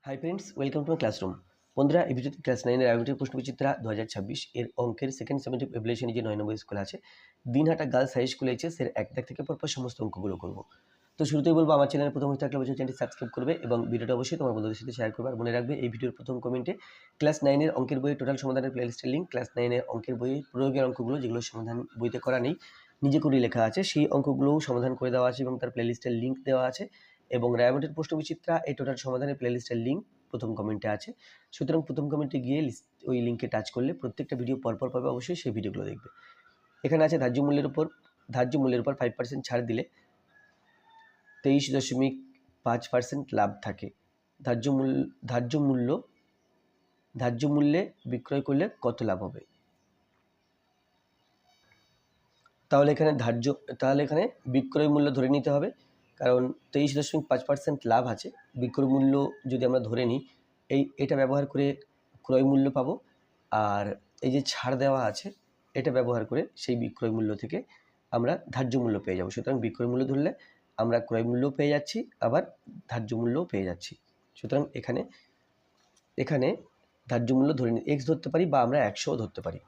Hi friends, welcome to my classroom. বন্ধুরা, এই ভিডিওতে ক্লাস 9 এর আয়োজিত প্রশ্নবিচিত্রা 2026 এর অঙ্কের সেকেন্ড সামেটিভ এভ্যালুয়েশনে যে 9 নম্বর স্কুল আছে Dinhata girls high school HS এর 1 দাগ থেকে পরপর সমস্ত অঙ্কগুলো করব। তো শুরুতেই বলবো, আমার চ্যানেলে প্রথম হয়ে থাকলে অবশ্যই চ্যানেলটি সাবস্ক্রাইব করবে এবং ভিডিওটা অবশ্যই তোমার বন্ধুদের সাথে শেয়ার করবে। আর মনে রাখবে, এই ভিডিওর প্রথম কমেন্টে ক্লাস 9 এর অঙ্কের বইয়ের টোটাল সমাধানের প্লেলিস্টের লিঙ্ক, ক্লাস 9 এর অঙ্কের বইয়ের প্রয়োগের অঙ্কগুলো যেগুলো সমাধান বইতে করা নেই, নিজে করে লেখা আছে, সেই অঙ্কগুলোও সমাধান করে দেওয়া আছে এবং তার প্লেলিস্টের লিঙ্ক দেওয়া আছে। এবং রায়মন্ডের প্রশ্নবিচিত্রা এই টোটাল সমাধানের প্লেলিস্টের লিঙ্ক প্রথম কমেন্টে আছে। সুতরাং প্রথম কমেন্টে গিয়ে ওই লিঙ্কে টাচ করলে প্রত্যেকটা ভিডিও পরপর পাবে, অবশ্যই সেই ভিডিওগুলো দেখবে। এখানে আছে ধার্য মূল্যের উপর 5% ছাড় দিলে 23.5% লাভ থাকে। ধার্য মূল্যে বিক্রয় করলে কত লাভ হবে? তাহলে এখানে বিক্রয় মূল্য ধরে নিতে হবে, কারণ 23.5% লাভ আছে। বিক্রয় মূল্য যদি আমরা ধরে নিই, এটা ব্যবহার করে ক্রয় মূল্য পাবো, আর এই যে ছাড় দেওয়া আছে এটা ব্যবহার করে সেই বিক্রয় মূল্য থেকে আমরা ধার্য মূল্য পেয়ে যাব। সুতরাং বিক্রয় মূল্য ধরলে আমরা ক্রয় মূল্যও পেয়ে যাচ্ছি, আবার ধার্য মূল্যও পেয়ে যাচ্ছি। সুতরাং এখানে ধার্য মূল্য ধরে নিই, এক্স ধরতে পারি বা আমরা 100ও ধরতে পারি।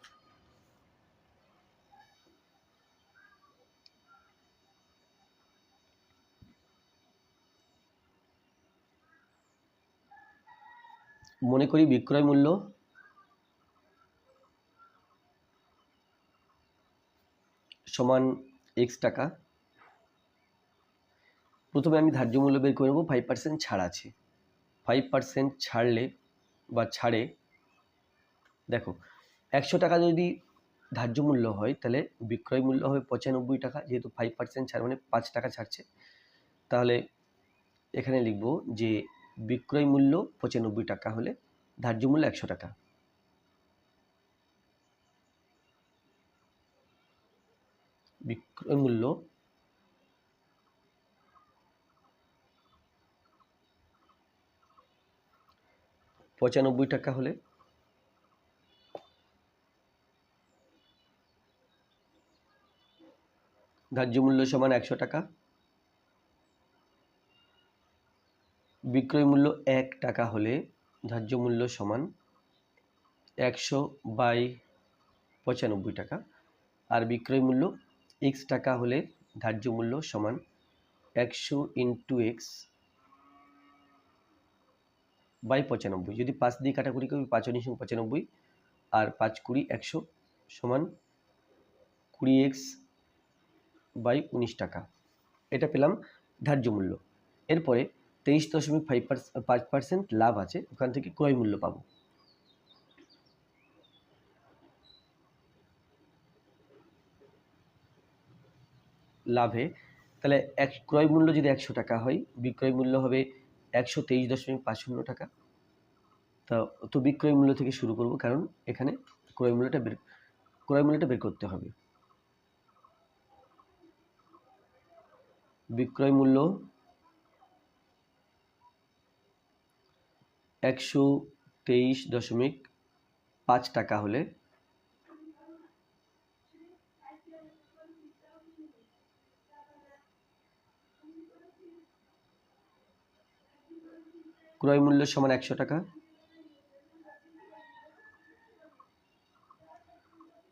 মনে করি বিক্রয় মূল্য সমান এক্স টাকা। প্রথমে আমি ধার্য মূল্য বের করে নেব। 5% ছাড় আছে। 5% ছাড়ে দেখো, 100 টাকা যদি ধার্য মূল্য হয় তাহলে বিক্রয় মূল্য হবে 95 টাকা। যেহেতু 5% ছাড় মানে 5 টাকা ছাড়ছে, তাহলে এখানে লিখব যে বিক্রয় মূল্য 95 টাকা হলে ধার্য মূল্য 100 টাকা। বিক্রয় মূল্য টাকা হলে ধার্য মূল্য সমান 100 টাকা। বিক্রয় মূল্য 1 টাকা হলে ধার্য মূল্য সমান 100/95 টাকা। আর বিক্রয় মূল্য x টাকা হলে ধার্য মূল্য সমান 100 × x/95। যদি 5 দিয়ে কাটাকুটি করি, 5 × 95 আর 5 × 20 100 সমান 20x/19 টাকা। এটা পেলাম ধার্য মূল্য। এরপরে 23.5% লাভ আছে, ওখান থেকে ক্রয় মূল্য পাবো। লাভে তাহলে ক্রয় মূল্য যদি 100 টাকা হয়, বিক্রয় মূল্য হবে 123.50 টাকা। তো বিক্রয় মূল্য থেকে শুরু করব, কারণ এখানে ক্রয় মূল্যটা বের করতে হবে। বিক্রয় মূল্য 123.5 টাকা হলে ক্রয় মূল্য সমান 100 টাকা।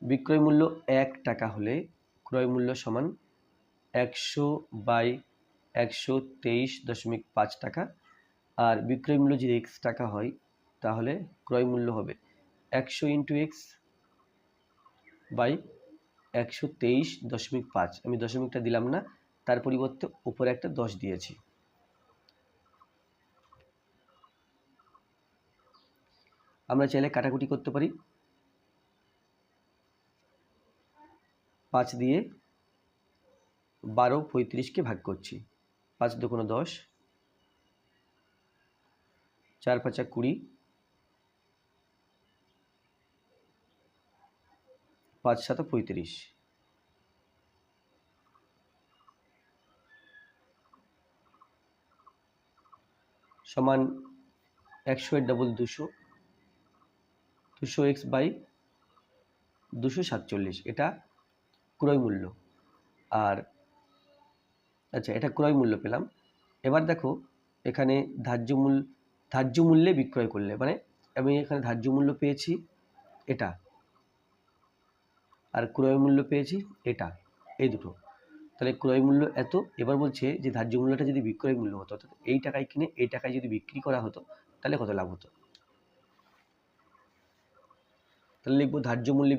বিক্রয় মূল্য 1 টাকা হলে ক্রয় মূল্য সমান 100/123.5 টাকা। আর বিক্রয় মূল্য যদি x টাকা হয়, তাহলে ক্রয় মূল্য হবে 100 × x/123.5। আমি দশমিকটা দিলাম না, তার পরিবর্তে উপরে একটা 10 দিয়েছি। আমরা চাইলে কাটাকুটি করতে পারি। 5 দিয়ে 12/35কে ভাগ করছি। 5 × 2 = 10, 4 × 5 = 20, 5 × 7 = 35। সমান 100 এর ডবল 200, 200x/247। এটা ক্রয় মূল্য। আর আচ্ছা, এটা ক্রয় মূল্য পেলাম। এবার দেখো, এখানে ধার্য মূল্যে বিক্রয় করলে, মানে আমি এখানে ধার্য মূল্য পেয়েছি এটা, আর ক্রয় মূল্য পেয়েছি এটা, এই দুটো। তাহলে ক্রয় মূল্য এত। এবার বলছে যে ধার্য মূল্যটা যদি বিক্রয় মূল্য হতো, অর্থাৎ এই টাকায় কিনে এই টাকায় যদি বিক্রি করা হতো, তাহলে কত লাভ হতো। তাহলে লিখবো ধার্য মূল্যে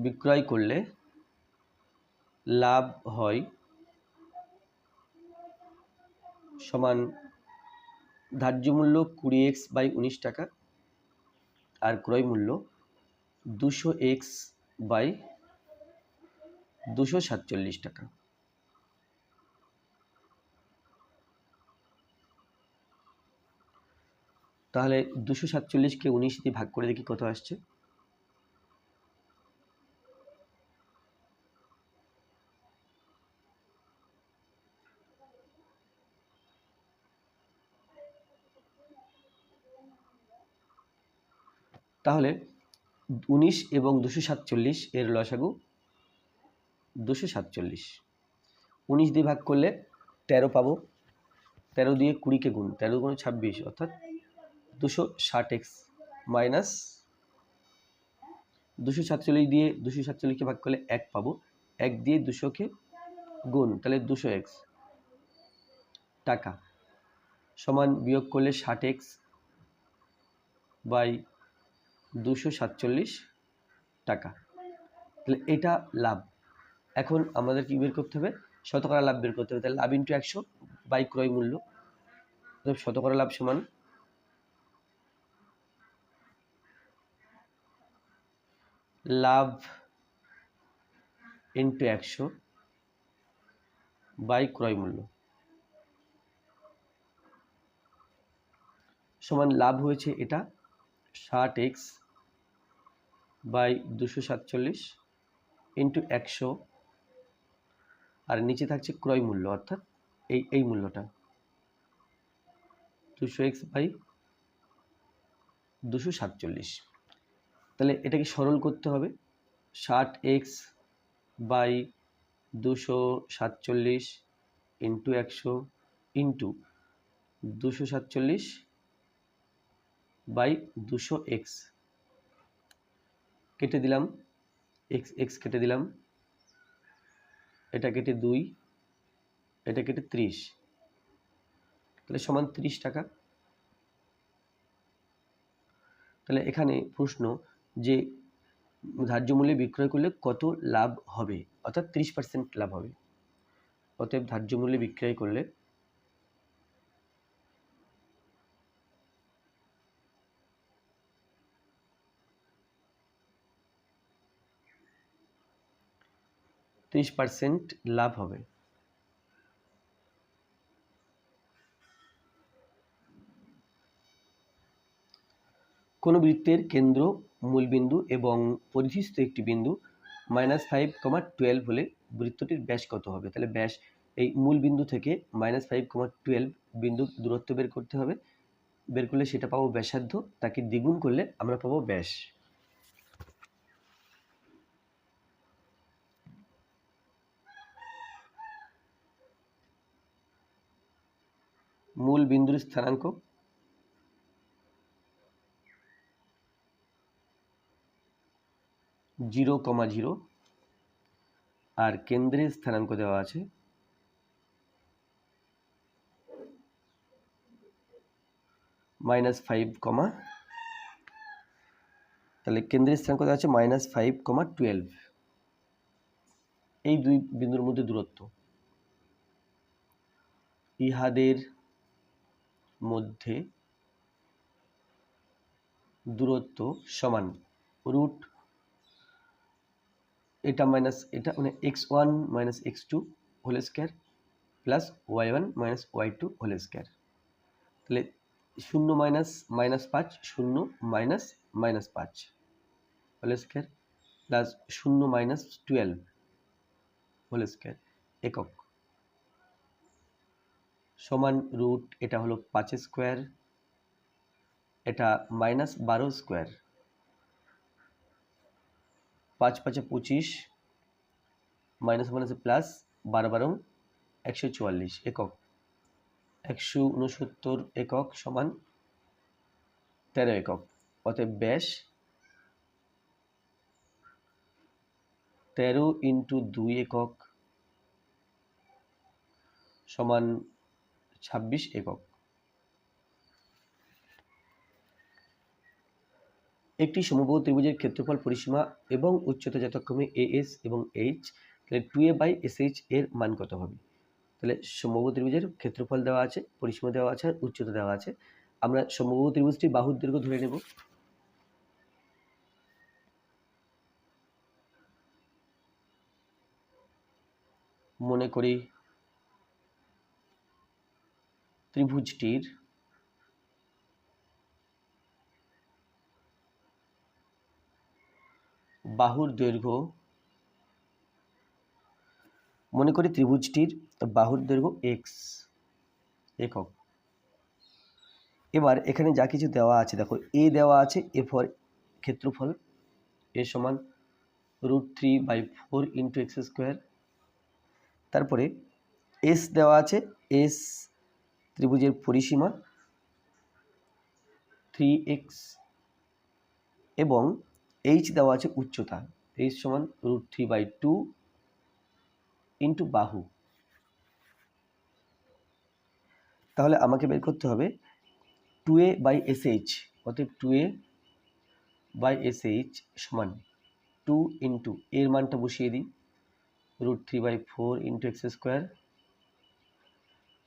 বিক্রয় করলে লাভ হয় সমান ধার্য মূল্য 20x/19 টাকা আর ক্রয় মূল্য 200x/247 টাকা। তাহলে 247কে 19 দিয়ে ভাগ করে দেখি কত আসছে। তাহলে 19 এবং 247 এর লসাগু 247। 19 দিয়ে ভাগ করলে 13 পাবো, 13 দিয়ে 20কে গুণ, 13 গুণ 26, অর্থাৎ 260x মাইনাস 247 দিয়ে 247কে ভাগ করলে 1 পাবো, 1 দিয়ে 200কে গুণ, তাহলে 200x টাকা সমান বিয়োগ করলে 60x/247 টাকা। তাহলে এটা লাভ। এখন আমাদের কি বের করতে হবে? শতকরা লাভ বের করতে হবে। তাহলে লাভ ইন্টু 100 বাই ক্রয় মূল্য, শতকরা লাভ সমান লাভ ইন্টু 100 বাই ক্রয় মূল্য সমান লাভ হয়েছে এটা 60x/247 ইন্টু 100, আর নিচে থাকছে ক্রয় মূল্য, অর্থাৎ এই মূল্যটা 200x/247। তাহলে এটাকে সরল করতে হবে। 60x/247 ইন্টু 100 ইন্টু 247/200x, কেটে দিলাম, x কেটে দিলাম, এটা কেটে 2, এটা কেটে 30, তাহলে সমান 30 টাকা। তাহলে এখানে প্রশ্ন যে ধার্য মূল্যে বিক্রয় করলে কত লাভ হবে, অর্থাৎ 30% লাভ হবে। অতএব ধার্য মূল্যে বিক্রয় করলে লাভ হবে। কোন বৃত্তের কেন্দ্র, মূলবিন্দু এবং পরিধিস্থ একটি বিন্দু -5, 12 হলে বৃত্তটির ব্যাস কত হবে? তাহলে ব্যাস এই মূল বিন্দু থেকে -5, 12 বিন্দুর দূরত্ব বের করতে হবে। বের করলে সেটা পাবো ব্যাসার্ধ, তাকে দ্বিগুণ করলে আমরা পাবো ব্যাস। মূল বিন্দুর স্থানাঙ্ক (0,0) আর কেন্দ্রের স্থানাঙ্ক দেওয়া আছে -5, তাহলে কেন্দ্রের স্থানাঙ্ক দেওয়া আছে -5, 12। এই দুই বিন্দুর মধ্যে দূরত্ব, ইহাদের মধ্যে দূরত্ব সমান রুট এটা মাইনাস এটা, মানে x1 - x2 whole square plus y1 - y2 whole square. তাহলে 0 -5, 0 -5 whole square plus 0 -12 whole square একক সমান রুট এটা হলো 5 স্কয়ার, এটা -12 স্কয়ার 5 5 25 মাইনাস মাইনাসে প্লাস 12 12 144 একক, 169 একক সমান 13 একক। অতএব ব্যাস 13 ইন্টু 2 একক সমান 26 একক। একটি সমবাহু ত্রিভুজের ক্ষেত্রফল, পরিসীমা এবং উচ্চতা যথাক্রমে এএস এবং এইচ, তাহলে 2a বাই এসএইচ এর মান কত হবে? তাহলে সমবাহু ত্রিভুজের ক্ষেত্রফল দেওয়া আছে, পরিসীমা দেওয়া আছে, আর উচ্চতা দেওয়া আছে। আমরা সমবাহু ত্রিভুজটি বাহুর দৈর্ঘ্য ধরে নেব। মনে করি ত্রিভুজটির বাহুর দৈর্ঘ্য, এক্স একক। এবার এখানে যা কিছু দেওয়া আছে দেখো, এ দেওয়া আছে, এ ফর ক্ষেত্রফল, এ সমান √3/4 ইন্টু এক্স স্কোয়ার। তারপরে এস দেওয়া আছে, এস ত্রিভুজের পরিসীমা 3x, এবং এইচ দেওয়া আছে উচ্চতা, এইচ সমান √3/2 ইন্টু বাহু। তাহলে আমাকে বের করতে হবে 2a বাই এসএইচ। অতএব 2a বাই এসএইচ সমান 2 ইন্টু এর মানটা বসিয়ে দিই, √3/4 ইন্টু এক্স স্কোয়ার,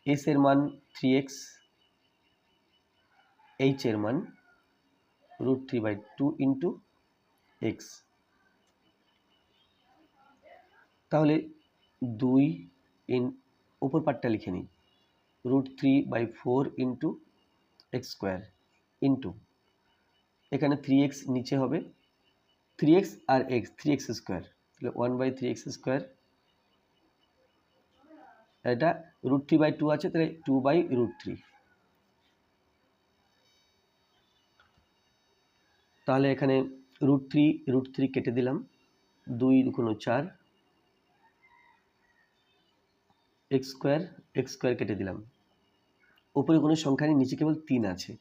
এস এর মান 3x, এইচ এর মান √3/2 ইন্টু এক্স। তাহলে 2 উপর পার্টটা লিখে নিই, √3/4 ইন্টু এক্স স্কোয়ার ইন্টু এখানে 3x নিচে হবে, 3x আর x, 3x স্কোয়ার, তাহলে 1/3x স্কোয়ার। এটা √3/2 আছে, তাহলে 2/√3। তাহলে এখানে √3 কেটে দিলাম, 2 × 4, এক্স স্কোয়ার কেটে দিলাম। উপরে কোনো সংখ্যা নেই, নিচে কেবল 3 আছে,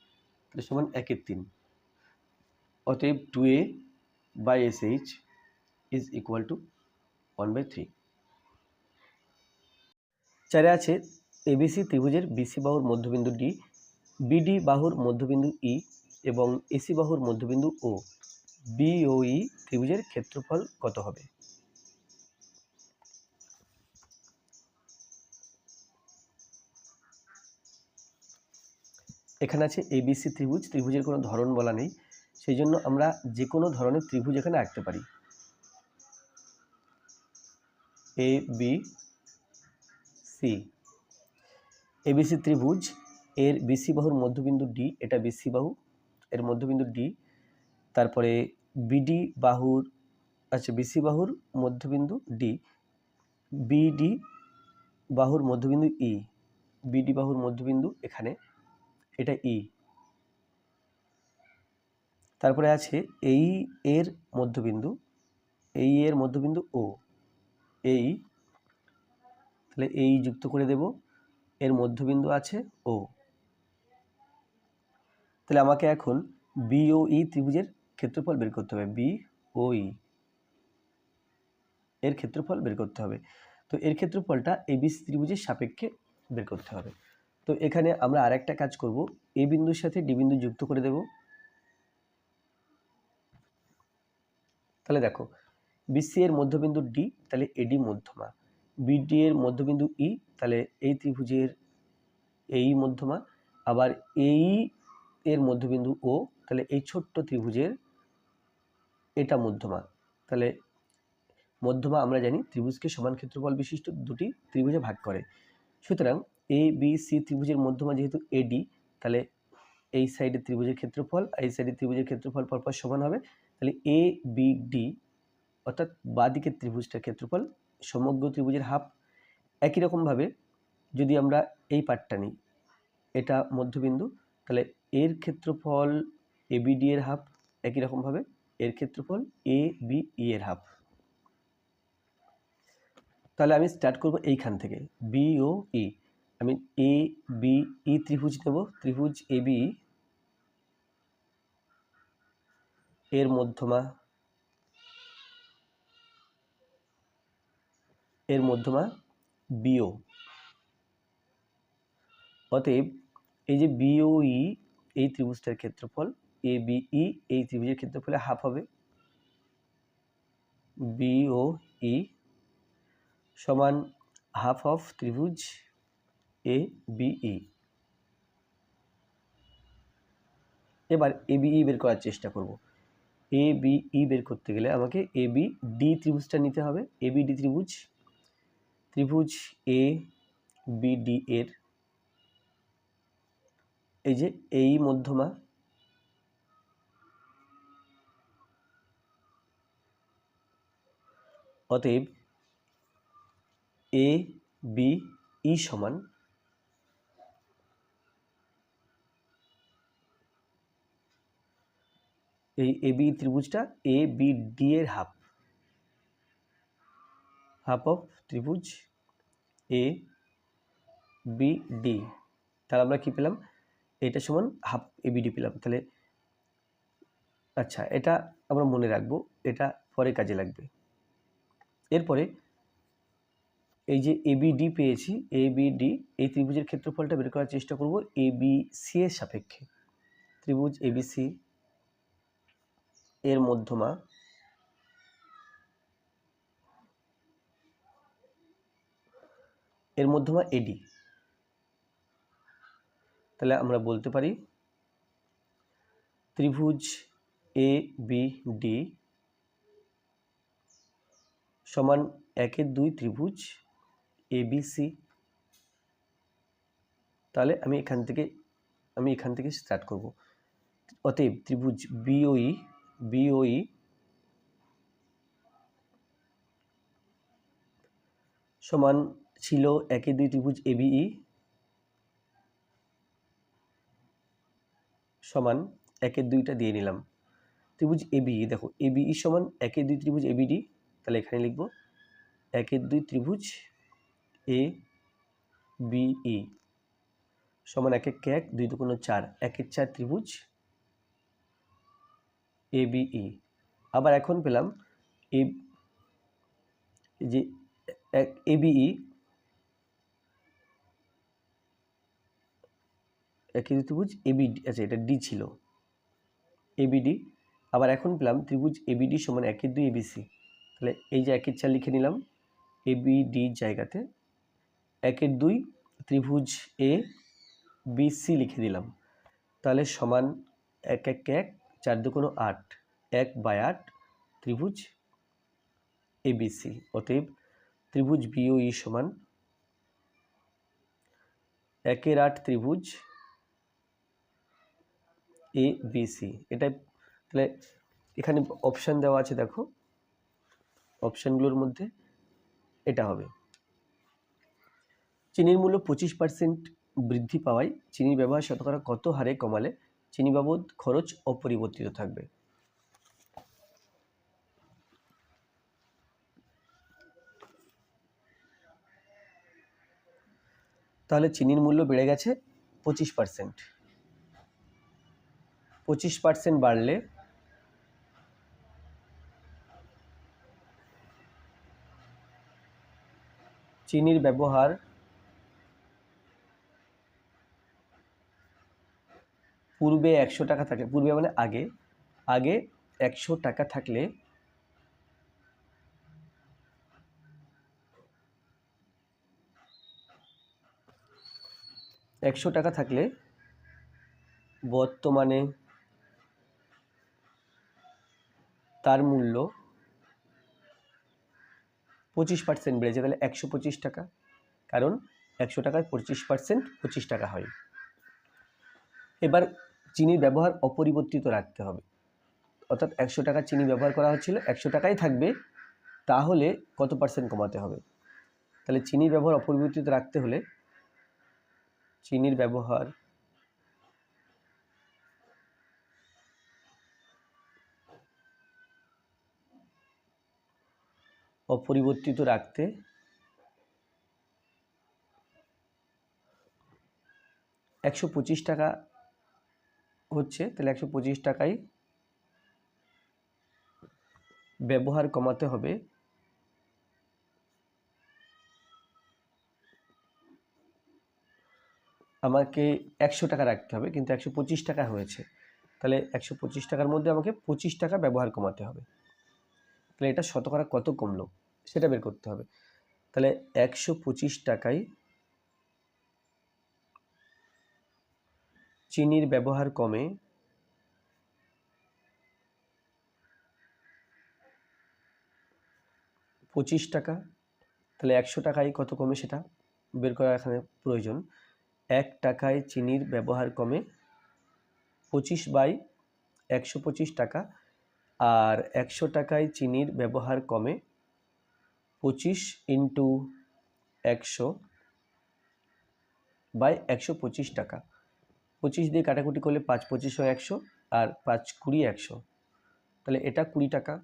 তাহলে সমান 1/3। অতএব 2a by SH is equal to 1/3। 4 আছে এবিসি ত্রিভুজের বিসি বাহুর মধ্যবিন্দু ডি, বিডি বাহুর মধ্যবিন্দু ই এবং এসি বাহুর মধ্যবিন্দু ও, বিওই ত্রিভুজের ক্ষেত্রফল কত হবে? এখানে আছে এবিসি ত্রিভুজ, ত্রিভুজের কোনো ধরন বলা নেই, সেই জন্য আমরা যে কোনো ধরনের ত্রিভুজ এখানে আঁকতে পারি। এ বি সি, এবিসি ত্রিভুজ, এর বিসি বাহুর মধ্যবিন্দু ডি, এটা বিসি বাহু, এর মধ্যবিন্দু ডি। তারপরে বিডি বাহুর, আচ্ছা বিসি বাহুর মধ্যবিন্দু ডি, বিডি বাহুর মধ্যবিন্দু ই, বিডি বাহুর মধ্যবিন্দু এখানে, এটা ই। তারপরে আছে এই এর মধ্যবিন্দু, এই এর মধ্যবিন্দু ও, এই, তাহলে এই যুক্ত করে দেব, এর মধ্যবিন্দু আছে ও। তাহলে আমাকে এখন বিওই ত্রিভুজের ক্ষেত্রফল বের করতে হবে, বিওই এর ক্ষেত্রফল বের করতে হবে। তো এর ক্ষেত্রফলটা এবিসি ত্রিভুজের সাপেক্ষে বের করতে হবে। তো এখানে আমরা আরেকটা কাজ করব, এ বিন্দুর সাথে ডি বিন্দু যুক্ত করে দেব। তাহলে দেখো, বিসি এর মধ্যবিন্দু ডি, তাহলে এডি মধ্যমা, বিডি এর মধ্যবিন্দু ই, তাহলে এই ত্রিভুজের এই মধ্যমা, আবার এই এর মধ্যবিন্দু ও, তাহলে এই ছোট্ট ত্রিভুজের এটা মধ্যমা। তাহলে মধ্যমা আমরা জানি ত্রিভুজকে সমান ক্ষেত্রফল বিশিষ্ট দুটি ত্রিভুজে ভাগ করে। সুতরাং এ বি সি ত্রিভুজের মধ্যমা যেহেতু এডি, তাহলে এই সাইডের ত্রিভুজের ক্ষেত্রফল এই সাইডের ত্রিভুজের ক্ষেত্রফল পরপর সমান হবে। তাহলে এ বি ডি অর্থাৎ বাঁ দিকের ত্রিভুজটার ক্ষেত্রফল সমগ্র ত্রিভুজের হাফ। একই রকমভাবে যদি আমরা এই পার্টটা নিই, এটা মধ্যবিন্দু, তাহলে এর ক্ষেত্রফল এবিডি এর হাফ। একই রকমভাবে এর ক্ষেত্রফল এ বি ই এর হাফ। তাহলে আমি স্টার্ট করব এইখান থেকে, বি ও ই। আমি এ বি ই ত্রিভুজ নেব, ত্রিভুজ এ বি এর মধ্যমা বিও। অতএব এই যে বিও ই এই ত্রিভুজটার ক্ষেত্রফল, এ বি ই এই ত্রিভুজের ক্ষেত্রফলে হাফ হবে। বিও ই সমান হাফ অফ ত্রিভুজ এ বি ই। এবার এ বি ই বের করার চেষ্টা করব। এ বি ই বের করতে গেলে আমাকে এ বি ডি ত্রিভুজটা নিতে হবে। এ বি ডি ত্রিভুজ এ বি ডি এর এই যে এই মধ্যমা, অতএব এ বি ই সমান এই A B ত্রিভুজটা A B D এর হাফ, হাফ অফ ত্রিভুজ এ বি ডি। তাহলে আমরা কি পেলাম, এটা সমান হাফ এ বি ডি পেলাম। তাহলে আচ্ছা, এটা আমরা মনে রাখবো, এটা পরে কাজে লাগবে। এরপরে এই যে এ বি ডি পেয়েছি, এ বি ডি এই ত্রিভুজের ক্ষেত্রফলটা বের করার চেষ্টা করব এ বি সি এর সাপেক্ষে। ত্রিভুজ এ বি সি এর মধ্যমা এডি। তাহলে আমরা বলতে পারি ত্রিভুজ এ বি ডি সমান 1-2 ত্রিভুজ এ বি সি। তাহলে আমি এখান থেকে স্টার্ট করব। অতএব ত্রিভুজ বিওই সমান ছিল 1-2 ত্রিভুজ এবিই সমান 1-2টা দিয়ে নিলাম। ত্রিভুজ এবিই, দেখো এবিই সমান 1-2 ত্রিভুজ এবিডি। তাহলে এখানে লিখব 1-2 ত্রিভুজ এ বিই সমান 1-1 2-2 4, 1-4 ত্রিভুজ এ বিই। আবার এখন পেলাম যে এবিই 1-2 ত্রিভুজ এবিডি, আচ্ছা এটা ডি ছিল, এবিডি। আবার এখন পেলাম ত্রিভুজ এবিডি সমান 1-2 এবিসি। তাহলে এই যে 1-4 লিখে নিলাম, এবিডি জায়গাতে 1-2 ত্রিভুজ এ বিসি লিখে দিলাম। তাহলে সমান 1-1 4-2 8, 1/8 ত্রিভুজ এবিসি। অতএব ত্রিভুজ বিওই সমান 1/8 ত্রিভুজ এ বিসি। এটাই। তাহলে এখানে অপশান দেওয়া আছে, দেখো অপশানগুলোর মধ্যে এটা হবে। চিনির মূল্য 25% বৃদ্ধি পাওয়ায় চিনির ব্যবহার শতকরা কত হারে কমালে চিনি বাবদ খরচ অপরিবর্তিত থাকবে? তাহলে চিনির মূল্য বেড়ে গেছে 25%। 25% বাড়লে চিনির ব্যবহার পূর্বে 100 টাকা থাকে, পূর্বে মানে আগে 100 টাকা থাকলে 100 টাকা থাকলে বর্তমানে তার মূল্য 25% বেড়েছে। তাহলে 125 টাকা, কারণ 100 টাকায় 25% 25 টাকা হয়। এবার চিনির ব্যবহার অপরিবর্তিত রাখতে হবে, অর্থাৎ 100 টাকা চিনি ব্যবহার করা হচ্ছিল, 100 টাকাই থাকবে, তাহলে কত পার্সেন্ট কমাতে হবে? তাহলে চিনির ব্যবহার অপরিবর্তিত রাখতে হলে চিনির ব্যবহার অপরিবর্তিত রাখতে টাকা হচ্ছে, তাহলে 125 টাকাই ব্যবহার কমাতে হবে আমাকে 100 টাকা রাখতে হবে, কিন্তু 125 টাকা হয়েছে, তাহলে 125 টাকার মধ্যে আমাকে 25 টাকা ব্যবহার কমাতে হবে। তাহলে এটা শতকরা কত কমলো সেটা বের করতে হবে। তাহলে 125 টাকায় চিনির ব্যবহার কমে 25 টাকা, তাহলে 100 টাকায় কত কমে সেটা বের করা এখানে প্রয়োজন। 1 টাকায় চিনির ব্যবহার কমে 25/125 টাকা, আর 100 টাকায় চিনির ব্যবহার কমে 25 ইন্টু 100/125 টাকা। 25 দিয়ে কাটাকুটি করলে 5 25 100, আর 5 20 100, তাহলে এটা 20 টাকা।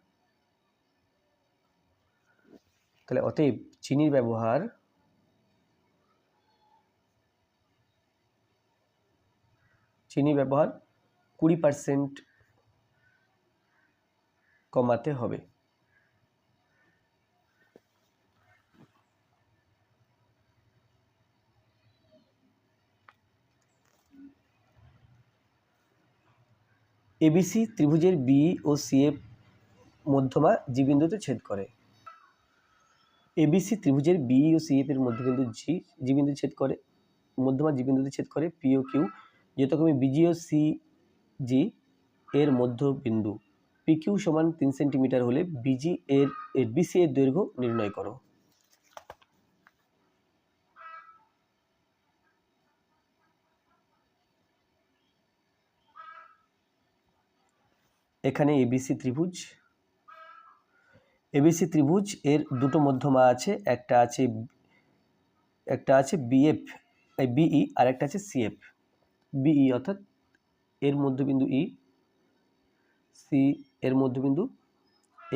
তাহলে অতএব চিনির ব্যবহার চিনির ব্যবহার 20% কমাতে হবে। এবিসি ত্রিভুজের বি ও সি এর মধ্যমা জি বিন্দুতে ছেদ করে। এবিসি ত্রিভুজের বি ও সি এর মধ্যবিন্দু জি বিন্দু ছেদ করে, মধ্যমা জি বিন্দুতে ছেদ করে। পি ও কিউ যথাক্রমে বিজি ও সি জি এর মধ্যবিন্দু পি কিউ সমান 3 সেন্টিমিটার হলে বিজি এর বিসি এর দৈর্ঘ্য নির্ণয় করো। এখানে এবিসি ত্রিভুজ এর দুটো মধ্যমা আছে, একটা আছে বিএফ বিই, আর একটা আছে সিএফ। বিই অর্থাৎ এর মধ্যবিন্দু ই, সি এর মধ্যবিন্দু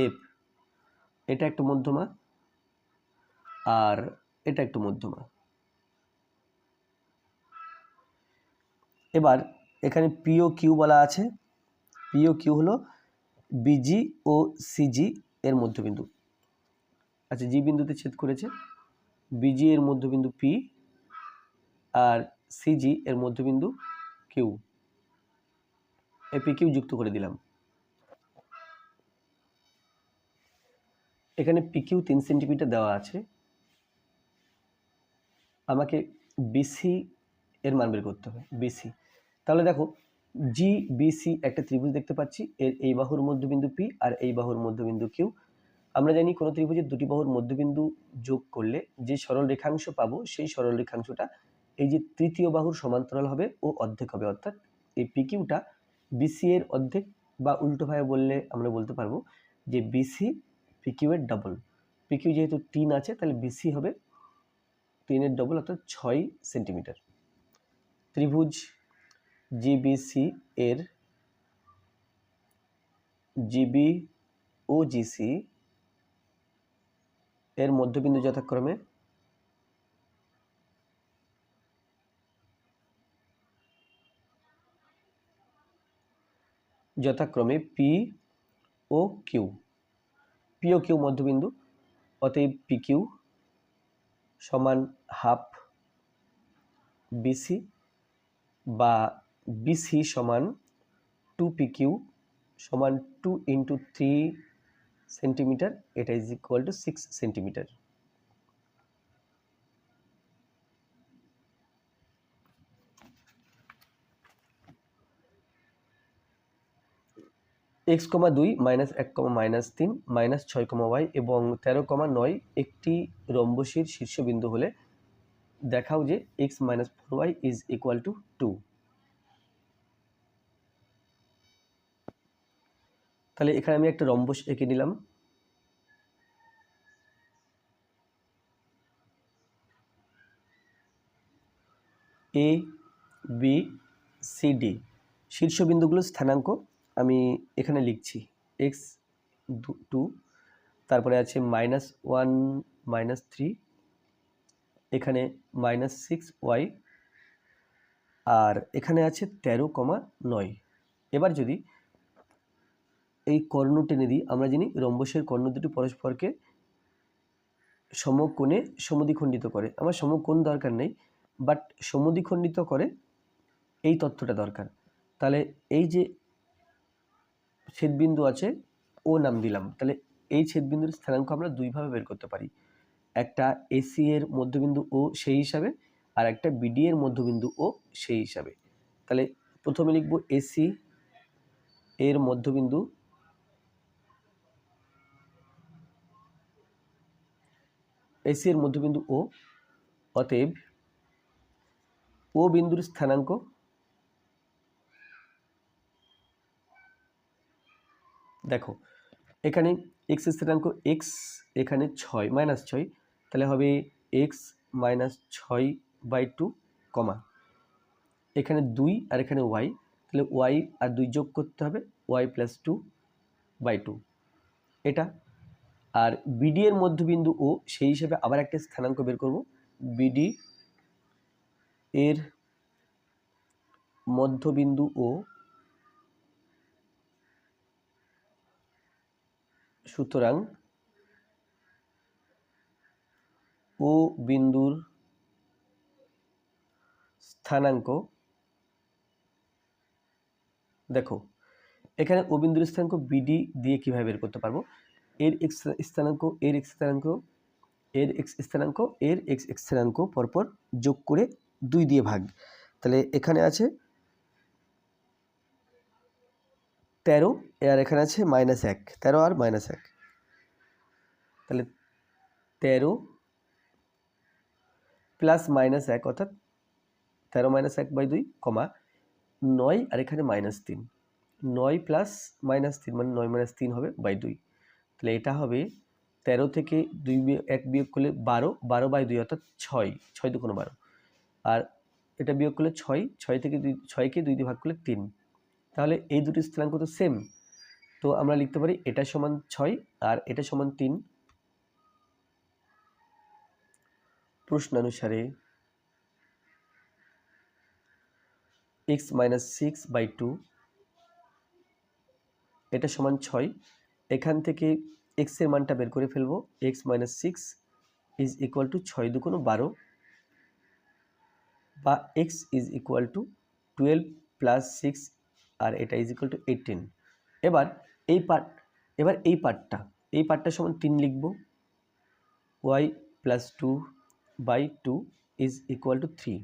এফ, এটা একটা মধ্যমা আর এটা একটা মধ্যমা। এবার এখানে পি ও কিউ বলা আছে। পি ও কিউ হলো বিজি ও সিজি এর মধ্যবিন্দু। আচ্ছা, জি বিন্দুতে ছেদ করেছে, বিজি এর মধ্যবিন্দু পি আর সিজি এর মধ্যবিন্দু কিউ, এই পি কিউ যুক্ত করে দিলাম। এখানে পি কিউ 3 সেন্টিমিটার দেওয়া আছে, আমাকে বিসি এর মান বের করতে হবে। বিসি, তাহলে দেখো জি বিসি একটা ত্রিভুজ দেখতে পাচ্ছি, এর এই বাহুর মধ্যবিন্দু পি আর এই বাহুর মধ্যবিন্দু কিউ। আমরা জানি কোনো ত্রিভুজের দুটি বাহুর মধ্যবিন্দু যোগ করলে যে সরল রেখাংশ পাবো সেই সরল রেখাংশটা এই যে তৃতীয় বাহুর সমান্তরাল হবে ও অর্ধেক হবে, অর্থাৎ এই পি কিউটা বিসি এর অর্ধেক, বা উল্টোভাবে বললে আমরা বলতে পারবো যে বিসি পি কিউ এর ডাবল। পি কিউ যেহেতু 3 আছে, তাহলে বিসি হবে 3 এর ডবল, অর্থাৎ 6 সেন্টিমিটার। ত্রিভুজ জিবিসি এর জিবি ও জিসি এর মধ্যবিন্দু যথাক্রমে P O Q. P O Q মধ্যবিন্দু, অতএব পি কিউ সমান হাফ বিসি, বা বিসি সমান 2 পি কিউ সমান 2 ইন্টু 3 সেন্টিমিটার, এটা is equal two 6 centimetre. x,2 minus 1, minus 3 minus 6, y এবং 13,9 একটি রম্বসের শীর্ষবিন্দু হলে দেখাও যে x minus 4y is equal two 2। তাহলে এখানে আমি একটা রম্বস এঁকে নিলাম। এ বি সি ডি শীর্ষবিন্দুগুলোর স্থানাঙ্ক আমি এখানে লিখছি, x 2, তারপরে আছে -1 -3, এখানে -6y, আর এখানে আছে 13,9। এবার যদি এই কর্ণ টেনে দিই, আমরা জানি রম্বসের কর্ণ দুটি পরস্পরকে সমকোণে সমদ্বিখণ্ডিত করে। আমার সমকোণ দরকার নেই, বাট সমদ্বিখণ্ডিত করে এই তথ্যটা দরকার। তাহলে এই যে ছেদবিন্দু আছে ও নাম দিলাম, তাহলে এই ছেদবিন্দুর স্থানাঙ্ক আমরা দুইভাবে বের করতে পারি, একটা এসি এর মধ্যবিন্দু ও সেই হিসাবে, আর একটা বিডি এর মধ্যবিন্দু ও সেই হিসাবে। তাহলে প্রথমে লিখব এসি এর মধ্যবিন্দু ও, অতএব ও বিন্দুর স্থানাঙ্ক দেখো, এখানে এক্স স্থানাঙ্ক এক্স, এখানে 6 -6, তাহলে হবে এক্স -6/2, কমা এখানে 2 আর এখানে ওয়াই, তাহলে ওয়াই আর 2 যোগ করতে হবে, ওয়াই +2/2 এটা। আর বিডি এর মধ্যবিন্দু ও সেই হিসাবে আবার একটা স্থানাঙ্ক বের করব, বিডি এর মধ্যবিন্দু ও, সুতরাং ও বিন্দুর স্থানাঙ্ক, দেখো এখানে ও বিন্দুর স্থানাঙ্ক বিডি দিয়ে কিভাবে বের করতে পারবো, এর এক্স স্থানাঙ্ক, এর এক্স স্থানাঙ্ক, এর এক্স স্থানাঙ্ক, এর এক্স স্থানাঙ্ক পরপর যোগ করে 2 দিয়ে ভাগ। তাহলে এখানে আছে 13, আর এখানে আছে -1, 13 আর -1, তাহলে 13 + -1 অর্থাৎ 13 - 1/2, কমা 9 আর এখানে -3, 9 + -3 মানে 9 - 3 হবে /2। তাহলে এটা হবে 13 থেকে 1 বিয়োগ করলে 12, 12/2 অর্থাৎ 6, 6 × 2 = 12, আর এটা বিয়োগ করলে 6, 6 থেকে 2, 6কে 2 দিয়ে ভাগ করলে 3। তাহলে এই দুটি স্থানাঙ্ক তো সেম, তো আমরা লিখতে পারি এটা সমান 6 আর এটা সমান 3। প্রশ্নানুসারে x - 6/2 এটা সমান 6। এখান থেকে x এর মানটা বের করে ফেলবো, x - 6 = 6 × 2 = 12, বা x = 12 + 6, আর এটা = 18। এবার এই পার্টটা সমান 3 লিখব, y + 2/2 = 3,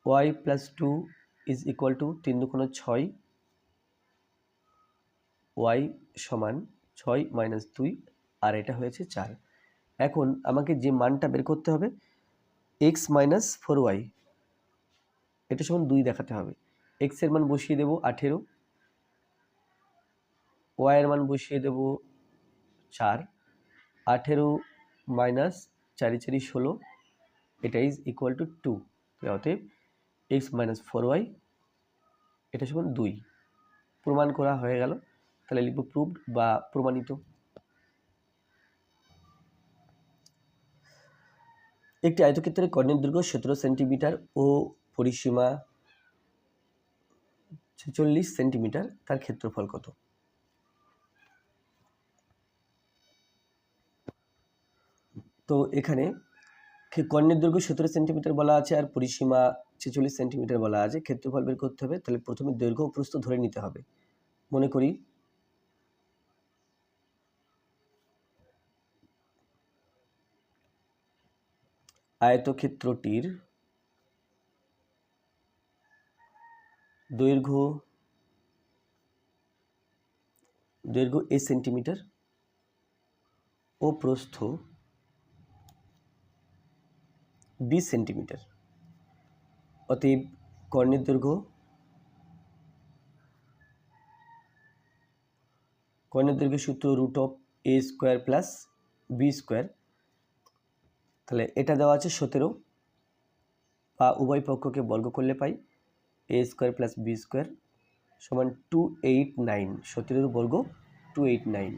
y + 2 = 3 × 2 = 6, y সমান 6 - 2, আর এটা হয়েছে 4। এখন আমাকে যে মানটা বের করতে হবে, x - 4y, এটা সমান 2 দেখাতে হবে। x এর মান বসিয়ে দেব 18, y এর মান বসিয়ে দেব 4, 18 - 4 × 4 = 16, এটা = 2। অতএব x - 4y এটা সমান 2। প্রমাণ করা হয়ে গেল, তাহলে লিখব প্রুভড বা প্রমাণিত। একটি আয়তক্ষেত্রের কর্ণের দৈর্ঘ্য 17 সেন্টিমিটার ও পরিসীমা 46 সেন্টিমিটার, তার ক্ষেত্রফল কত? তো এখানে কর্ণের দৈর্ঘ্য 17 সেন্টিমিটার বলা আছে আর পরিসীমা 46 সেন্টিমিটার বলা আছে, ক্ষেত্রফল বের করতে হবে। তাহলে প্রথমে দৈর্ঘ্য ও প্রস্থ ধরে নিতে হবে। মনে করি আয়তক্ষেত্রটির দৈর্ঘ্য a সেন্টিমিটার ও প্রস্থ b সেন্টিমিটার। অতএব কর্ণের দৈর্ঘ্য সূত্র √a² + b²। তাহলে এটা দেওয়া আছে 17, বা উভয় পক্ষকে বর্গ করলে পাই a² + b² সমান 289, 17 বর্গ 289।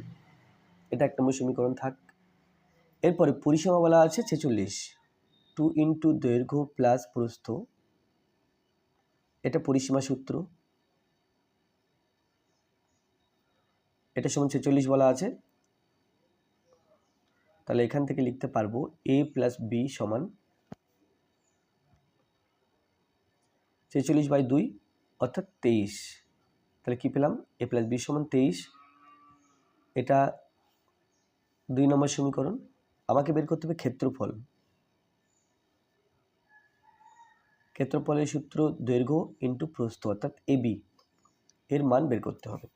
এটা 1 নম্বর সমীকরণ থাক। এরপরে পরিসীমা বলা আছে 46, 2 ইন্টু দৈর্ঘ্য প্লাস প্রস্থ, এটা পরিসীমা সূত্র, এটা সমান 46 বলা আছে। তাহলে এখান থেকে লিখতে পারবো a প্লাস বি সমান 46/2 অর্থাৎ 23। তাহলে কি পেলাম? a প্লাস বি সমান 23। এটা 2 নম্বর সমীকরণ। আমাকে বের করতে হবে ক্ষেত্রফল। ক্ষেত্রফলের সূত্র দৈর্ঘ্য ইন্টু প্রস্থ অর্থাৎ এবি, এর মান বের করতে হবে।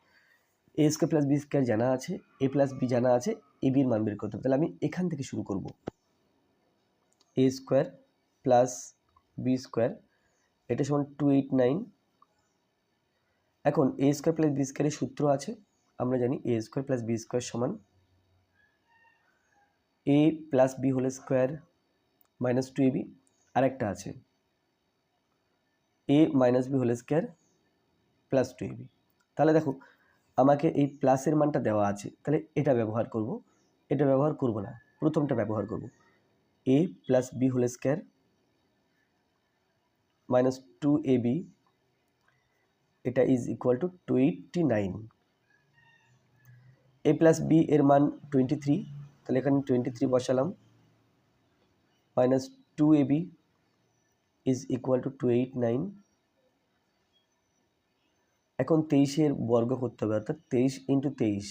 এ স্কোয়ার প্লাস বি স্কোয়ার জানা আছে, এ প্লাস বি জানা আছে, এ বির মান বের করতে হবে। তাহলে আমি এখান থেকে শুরু করব। এ স্কোয়ার প্লাস বি স্কোয়ার, এটা সমান 289। এখন এ স্কোয়ার প্লাস বি স্কোয়ারের সূত্র আছে, আমরা জানি A square plus B square সমান A plus B whole square minus 2ab, আরেকটা আছে A minus B whole square plus 2ab। তাহলে দেখো আমাকে এই প্লাসের মানটা দেওয়া আছে, তাহলে এটা ব্যবহার করব, এটা ব্যবহার করব না, প্রথমটা ব্যবহার করব। A plus B whole square minus 2ab, এটা is equal to 289। A plus B এর মান 23, তাহলে এখানে 23 বসালাম, minus 2ab is equal to 289। এখন 23-এর বর্গ করতে হবে, অর্থাৎ 23 ইন্টু 23,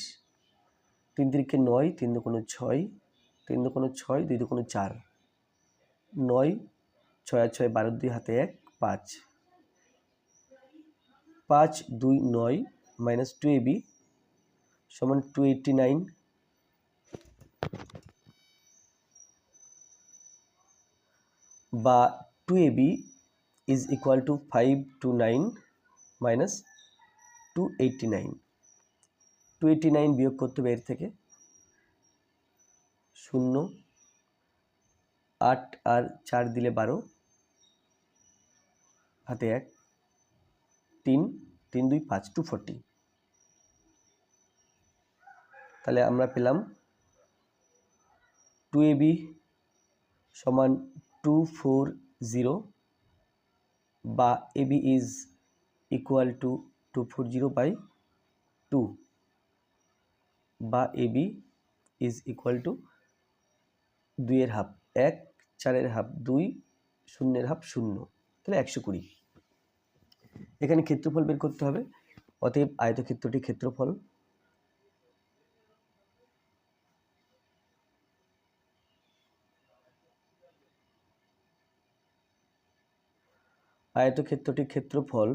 3 3 9, 3 2 6, 3 2 6, 2 2 4, 9, 6 আর 6 12, 2 হাতে 1, 5, 5 2 9 মাইনাস 2ab সমান 289। বা 2ab is equal two 529 minus 289। 289 বিয়োগ করতে হবে এর থেকে, 0, 8 আর 4 দিলে 12, হাতে 1, 3, 3 2 5, 240। তাহলে আমরা পেলাম 2ab সমান 240, বা ab ইজ ইকুয়াল টু 240/2, বা ab ইজ ইকুয়াল টু 2-এর হাফ 1, 4-এর হাফ 2, 0-এর হাফ 0, তাহলে 120। এখানে ক্ষেত্রফল বের করতে হবে, অতএব আয়তক্ষেত্রটি ক্ষেত্রফল। আয়তক্ষেত্রটির ক্ষেত্রফল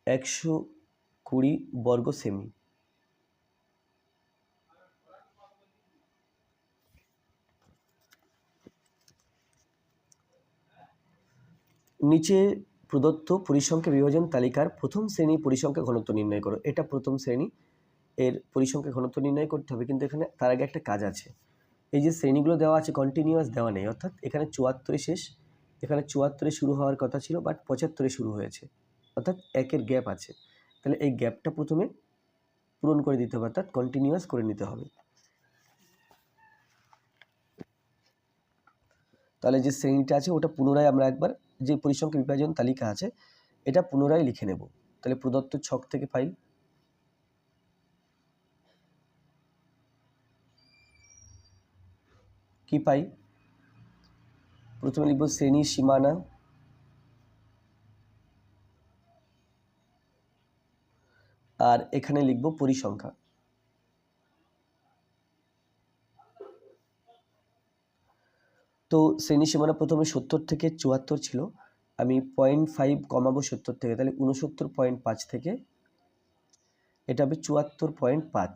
120 বর্গ সেমি। নিচে প্রদত্ত পরিসংখ্যা বিভাজন তালিকার প্রথম শ্রেণী পরিসংখ্যা ঘনত্ব নির্ণয় করো। এটা প্রথম শ্রেণী, এর পরিসংখ্যা ঘনত্ব নির্ণয় করতে হবে, কিন্তু এখানে তার আগে একটা কাজ আছে। এই যে শ্রেণীগুলো দেওয়া আছে কন্টিনিউয়াস দেওয়া নেই, অর্থাৎ এখানে 74-এ শেষ, এখানে 74-এ শুরু হওয়ার কথা ছিল, বাট 75-এ শুরু হয়েছে, অর্থাৎ 1-এর গ্যাপ আছে। তাহলে এই গ্যাপটা প্রথমে পূরণ করে দিতে হবে, অর্থাৎ কন্টিনিউয়াস করে নিতে হবে। তাহলে যে শ্রেণীটা আছে ওটা পুনরায় আমরা একবার, যে পরিসংখ্যা বিভাজন তালিকা আছে এটা পুনরায় লিখে নেব। তাহলে প্রদত্ত ছক থেকে পাই, কি পাই? প্রথমে লিখব শ্রেণী সীমানা, আর এখানে লিখব পরিসংখ্যা। তো শ্রেণী সীমানা প্রথমে 70 থেকে 74 ছিল, আমি 0.5 কমাবো 70 থেকে, তাহলে 69.5 থেকে এটা হবে 74.5,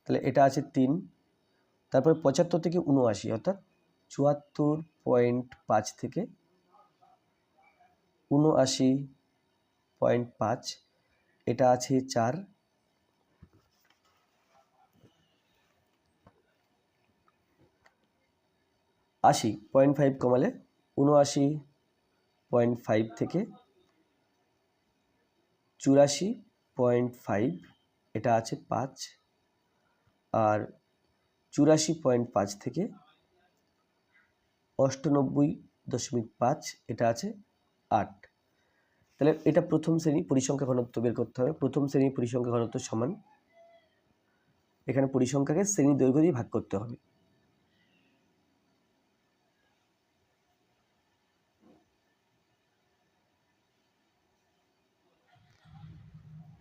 তাহলে এটা আছে 3। তারপরে 75 থেকে 79, অর্থাৎ 74.5 থেকে 79.5, এটা আছে 4। আশি 0.5 কমালে 79.5 থেকে 84.5, এটা আছে 5, আর 84.5 থেকে 98.5 এটা আছে 8। তাহলে এটা প্রথম শ্রেণী পরিসংখ্যা ঘনত্ব বের করতে হবে। প্রথম শ্রেণী পরিসংখ্যা ঘনত্ব সমান, এখানে পরিসংখ্যাকে শ্রেণী দৈর্ঘ্য দিয়ে ভাগ করতে হবে।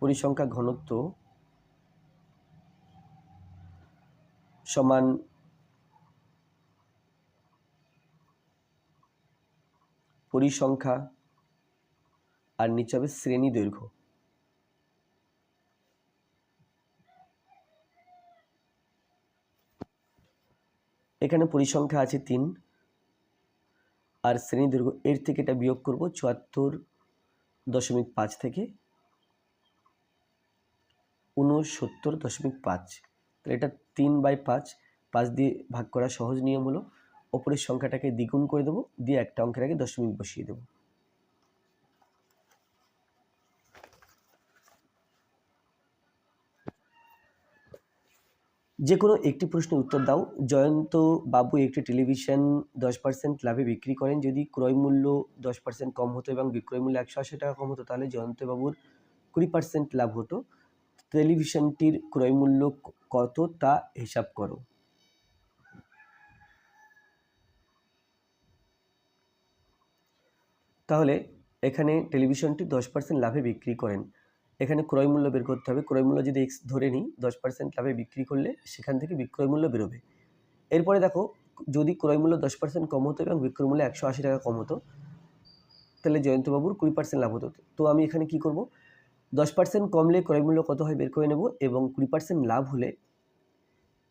পরিসংখ্যা ঘনত্ব সমান পরিসংখ্যা আর নিচে হবে শ্রেণী দৈর্ঘ্য। এখানে পরিসংখ্যা আছে 3 আর শ্রেণী দৈর্ঘ্য, এর থেকে এটা বিয়োগ করব 74.5 থেকে 69.5। তাহলে এটা 3/5, 5 দিয়ে ভাগ করা সহজ নিয়ম হলো ওপরের সংখ্যাটাকে দ্বিগুণ করে দেবো, দিয়ে একটা অঙ্কের আগে দশমিক বসিয়ে দেবো। যে কোনো একটি প্রশ্নের উত্তর দাও। জয়ন্ত বাবু একটি টেলিভিশন 10% লাভে বিক্রি করেন। যদি ক্রয় মূল্য 10% কম হতো এবং বিক্রয় মূল্য 180 টাকা কম হতো, তাহলে জয়ন্ত বাবুর 20% লাভ হতো। টেলিভিশনটির ক্রয় মূল্য কত তা হিসাব করো। তাহলে এখানে টেলিভিশনটি 10% লাভে বিক্রি করেন, এখানে ক্রয় মূল্য বের করতে হবে। ক্রয় মূল্য যদি এক্স ধরে নিই, 10% লাভে বিক্রি করলে সেখান থেকে বিক্রয় মূল্য বেরোবে। এরপরে দেখো, যদি ক্রয় মূল্য 10% কম হতো এবং বিক্রয় মূল্য 180 টাকা কম হতো, তাহলে জয়ন্তবাবুর 20% লাভ হতো। তো আমি এখানে কি করব, 10% কমলে ক্রয় মূল্য কত হয় বের করে নেব, এবং 20% লাভ হলে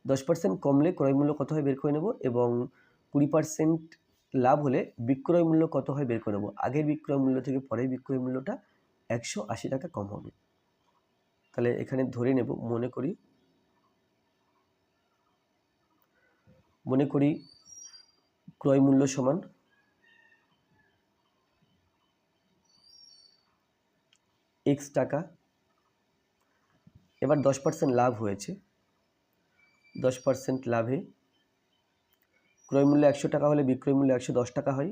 10% কমলে ক্রয় মূল্য কত হয় বের করে নেব, এবং 20% লাভ হলে বিক্রয় মূল্য কত হয় বের করে নেব। আগের বিক্রয় মূল্য থেকে পরের বিক্রয় মূল্যটা 180 টাকা কম হবে। তাহলে এখানে ধরে নেব, মনে করি ক্রয় মূল্য সমান x টাকা। এবার 10% লাভ হয়েছে, 10% লাভে ক্রয় মূল্য 100 টাকা হলে বিক্রয় মূল্য 110 টাকা হয়।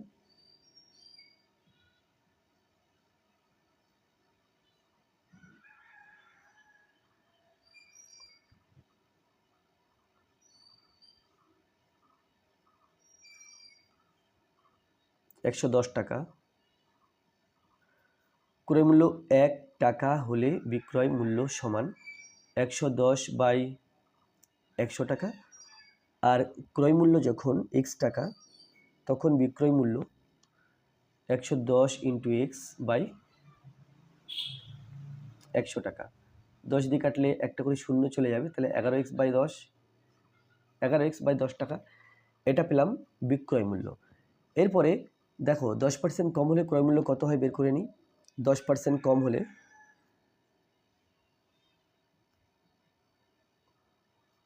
$110 টাকা। ক্রয় মূল্য 1 টাকা হলে বিক্রয় মূল্য সমান 110/100 টাকা। আর ক্রয় মূল্য যখন x টাকা, তখন বিক্রয় মূল্য 110 × x/100 টাকা। 10 দিয়ে কাটলে একটা করে শূন্য চলে যাবে, তাহলে 11x/10 টাকা, এটা পেলাম বিক্রয় মূল্য। এরপরে দেখো 10% কম হলে ক্রয় মূল্য কত হয় বের করে নিই। 10% কম হলে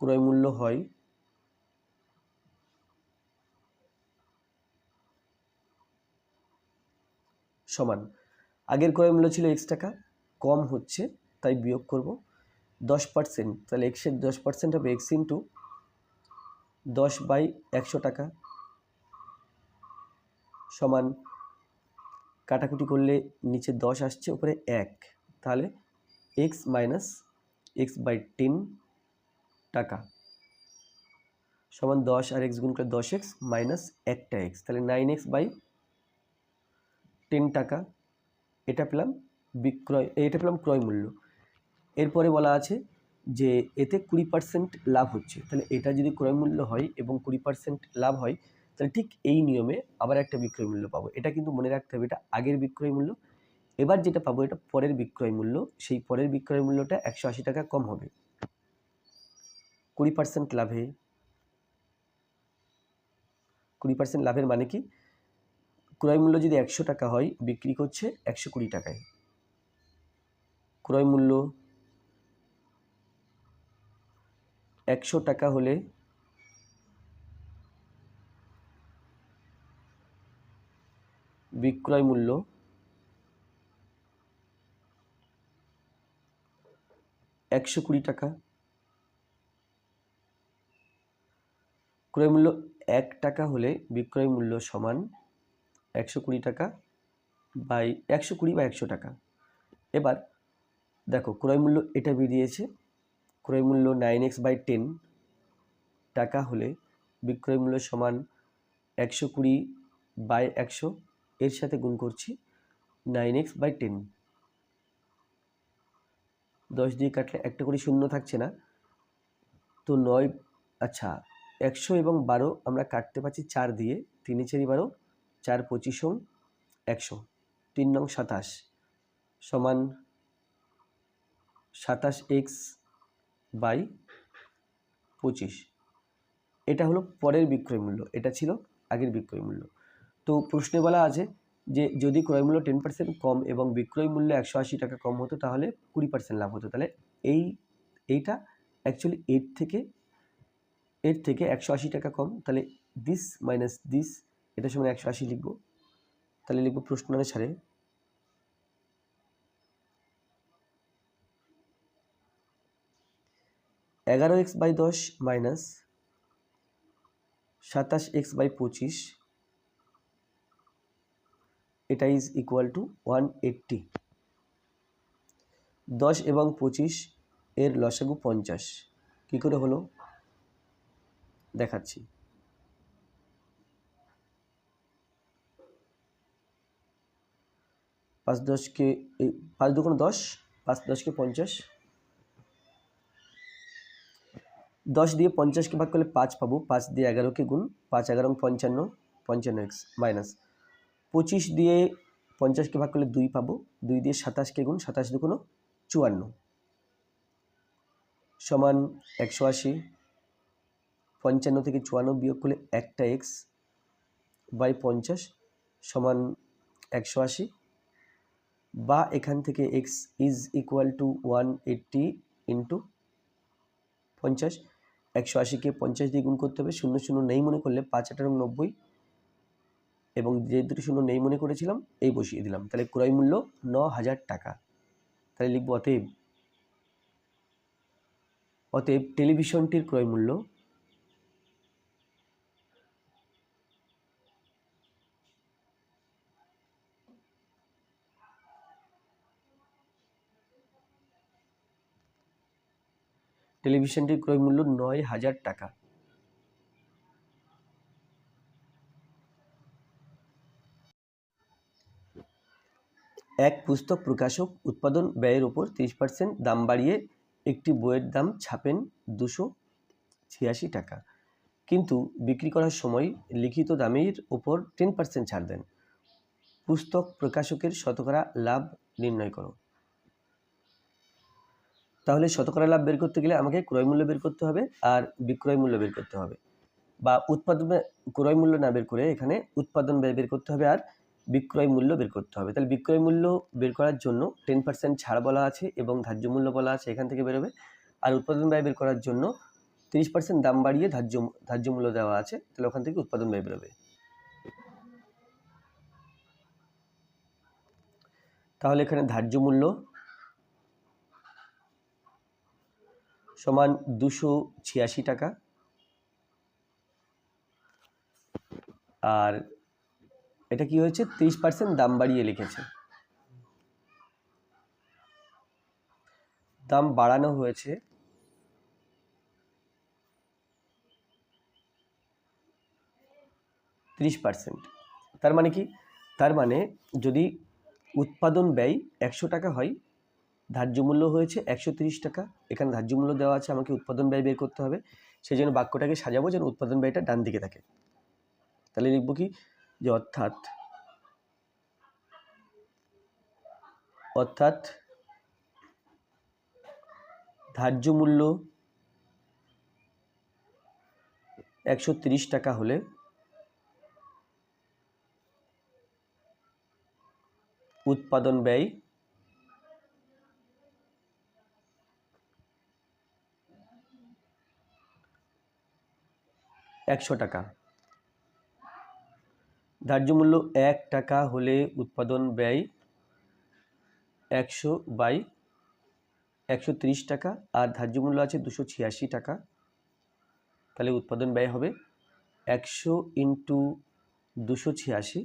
ক্রয় মূল্য হয় সমান, আগের ক্রয় মূল্য ছিল x টাকা, কম হচ্ছে তাই বিয়োগ করব 10%, তাহলে x এর 10% হবে x × 10/100 টাকা সমান, কাটাকুটি করলে নিচে 10 আসছে, উপরে 1, তাহলে x - x/10 টাকা সমান 10 আর x গুণ করে 10x মাইনাস একটা x, তাহলে 9x/10 টাকা। এটা পেলাম ক্রয় মূল্য। এরপরে বলা আছে যে এতে 20% লাভ হচ্ছে, তাহলে এটা যদি ক্রয় মূল্য হয় এবং 20% লাভ হয়, তাহলে ঠিক এই নিয়মে আবার একটা বিক্রয় মূল্য পাবো। এটা কিন্তু মনে রাখতে হবে, এটা আগের বিক্রয় মূল্য। এবার যেটা পাবো এটা পরের বিক্রয় মূল্য, সেই পরের বিক্রয় মূল্যটা 180 টাকা কম হবে। 20% লাভে, 20% লাভের মানে কি, ক্রয় মূল্য যদি 100 টাকা হয়, বিক্রি করছে 120 টাকায়। ক্রয় মূল্য 100 টাকা হলে বিক্রয় মূল্য 120 টাকা, ক্রয় মূল্য 1 টাকা হলে বিক্রয় মূল্য সমান 120 টাকা বাই 120 বা 100 টাকা। এবার দেখো ক্রয় মূল্য এটা বেরিয়েছে, ক্রয় মূল্য 9x/10 টাকা হলে বিক্রয় মূল্য সমান 120/100, এর সাথে গুণ করছি 9x/10। 10 দিয়ে কাটলে একটা করে শূন্য থাকছে না, তো 9, আচ্ছা 100 এবং 12 আমরা কাটতে পারছি 4 দিয়ে, 3 × 4 = 12, 4 × 25 = 100, 3 নং 27 সমান 27x/25। এটা হলো পরের বিক্রয় মূল্য, এটা ছিল আগের বিক্রয় মূল্য। তো প্রশ্নে বলা আছে যে যদি ক্রয় মূল্য 10% কম এবং বিক্রয় মূল্য 180 টাকা কম হতো তাহলে 20% লাভ হতো। তাহলে এইটা অ্যাকচুয়ালি এর থেকে 180 টাকা কম, তাহলে দিস মাইনাস দিস, এটা সমান 180 লিখব। তাহলে লিখব প্রশ্ন অনুসারে 11x/10 মাইনাস 27x/25, এটা ইজ ইকুয়াল টু 180। 10 এবং 25 এর লসাগু 50, কী করে হলো দেখাচ্ছি। 5 10 5 2 10, 5 10 50, 10 দিয়ে 50কে ভাগ করলে 5 পাবো, 5 দিয়ে 11কে গুণ, 5 11 55, 55x মাইনাস 25 দিয়ে 50কে ভাগ করলে 2 পাবো, 2 দিয়ে 27কে গুণ, 27 2 54 সমান 180। 55 থেকে 54 বিয়োগ করলে একটা x/50 সমান 180, বা এখান থেকে x is equal two 180 into 50। 180কে 50 দিয়ে গুণ করতে হবে, 0 0 নেই মনে করলে 5 8 90, এবং যে দুটো শূন্য নেই মনে করেছিলাম এই বসিয়ে দিলাম। তাহলে ক্রয় মূল্য 9000 টাকা। তাহলে লিখব অতএব টেলিভিশনটির ক্রয় মূল্য টেলিভিশনটির ক্রয় মূল্য 9000 টাকা। এক পুস্তক প্রকাশক উৎপাদন ব্যয়ের ওপর 30% দাম বাড়িয়ে একটি বইয়ের দাম ছাপেন 286 টাকা, কিন্তু বিক্রি করার সময় লিখিত দামের ওপর 10% ছাড় দেন। পুস্তক প্রকাশকের শতকরা লাভ নির্ণয় করো। তাহলে শতকরা লাভ বের করতে গেলে আমাকে ক্রয় মূল্য বের করতে হবে আর বিক্রয় মূল্য বের করতে হবে, বা উৎপাদন ক্রয় মূল্য না বের করে এখানে উৎপাদন ব্যয় বের করতে হবে আর বিক্রয় মূল্য বের করতে হবে। তাহলে বিক্রয় মূল্য বের করার জন্য 10% ছাড় বলা আছে এবং ধার্য মূল্য বলা আছে, এখান থেকে বেরোবে। আর উৎপাদন ব্যয় বের করার জন্য 30% দাম বাড়িয়ে ধার্য মূল্য দেওয়া আছে, তাহলে ওখান থেকে উৎপাদন ব্যয় বেরোবে। তাহলে এখানে ধার্য মূল্য সমান 286 টাকা, আর এটা কি হয়েছে 30% দাম বাড়িয়ে লিখেছে, দাম বাড়ানো হয়েছে 30%। তার মানে কি, তার মানে যদি উৎপাদন ব্যয় 100 টাকা হয়, ধার্য মূল্য হয়েছে 130 টাকা, এখানে ধার্য মূল্য দেওয়া আছে, আমাকে উৎপাদন ব্যয় বের করতে হবে। সেই জন্য বাক্যটাকে সাজাবো যেন উৎপাদন ব্যয়টা ডান দিকে থাকে। তাহলে লিখব কি, যে অর্থাৎ ধার্য মূল্য 130 টাকা হলে উৎপাদন ব্যয় 100 টাকা। ধার্য মূল্য 1 টাকা হলে উৎপাদন ব্যয় 100/10। 130 টাকা আর ধার্য মূল্য আছে 286 টাকা। তাহলে উৎপাদন ব্যয় হবে 100 ইন্টু 286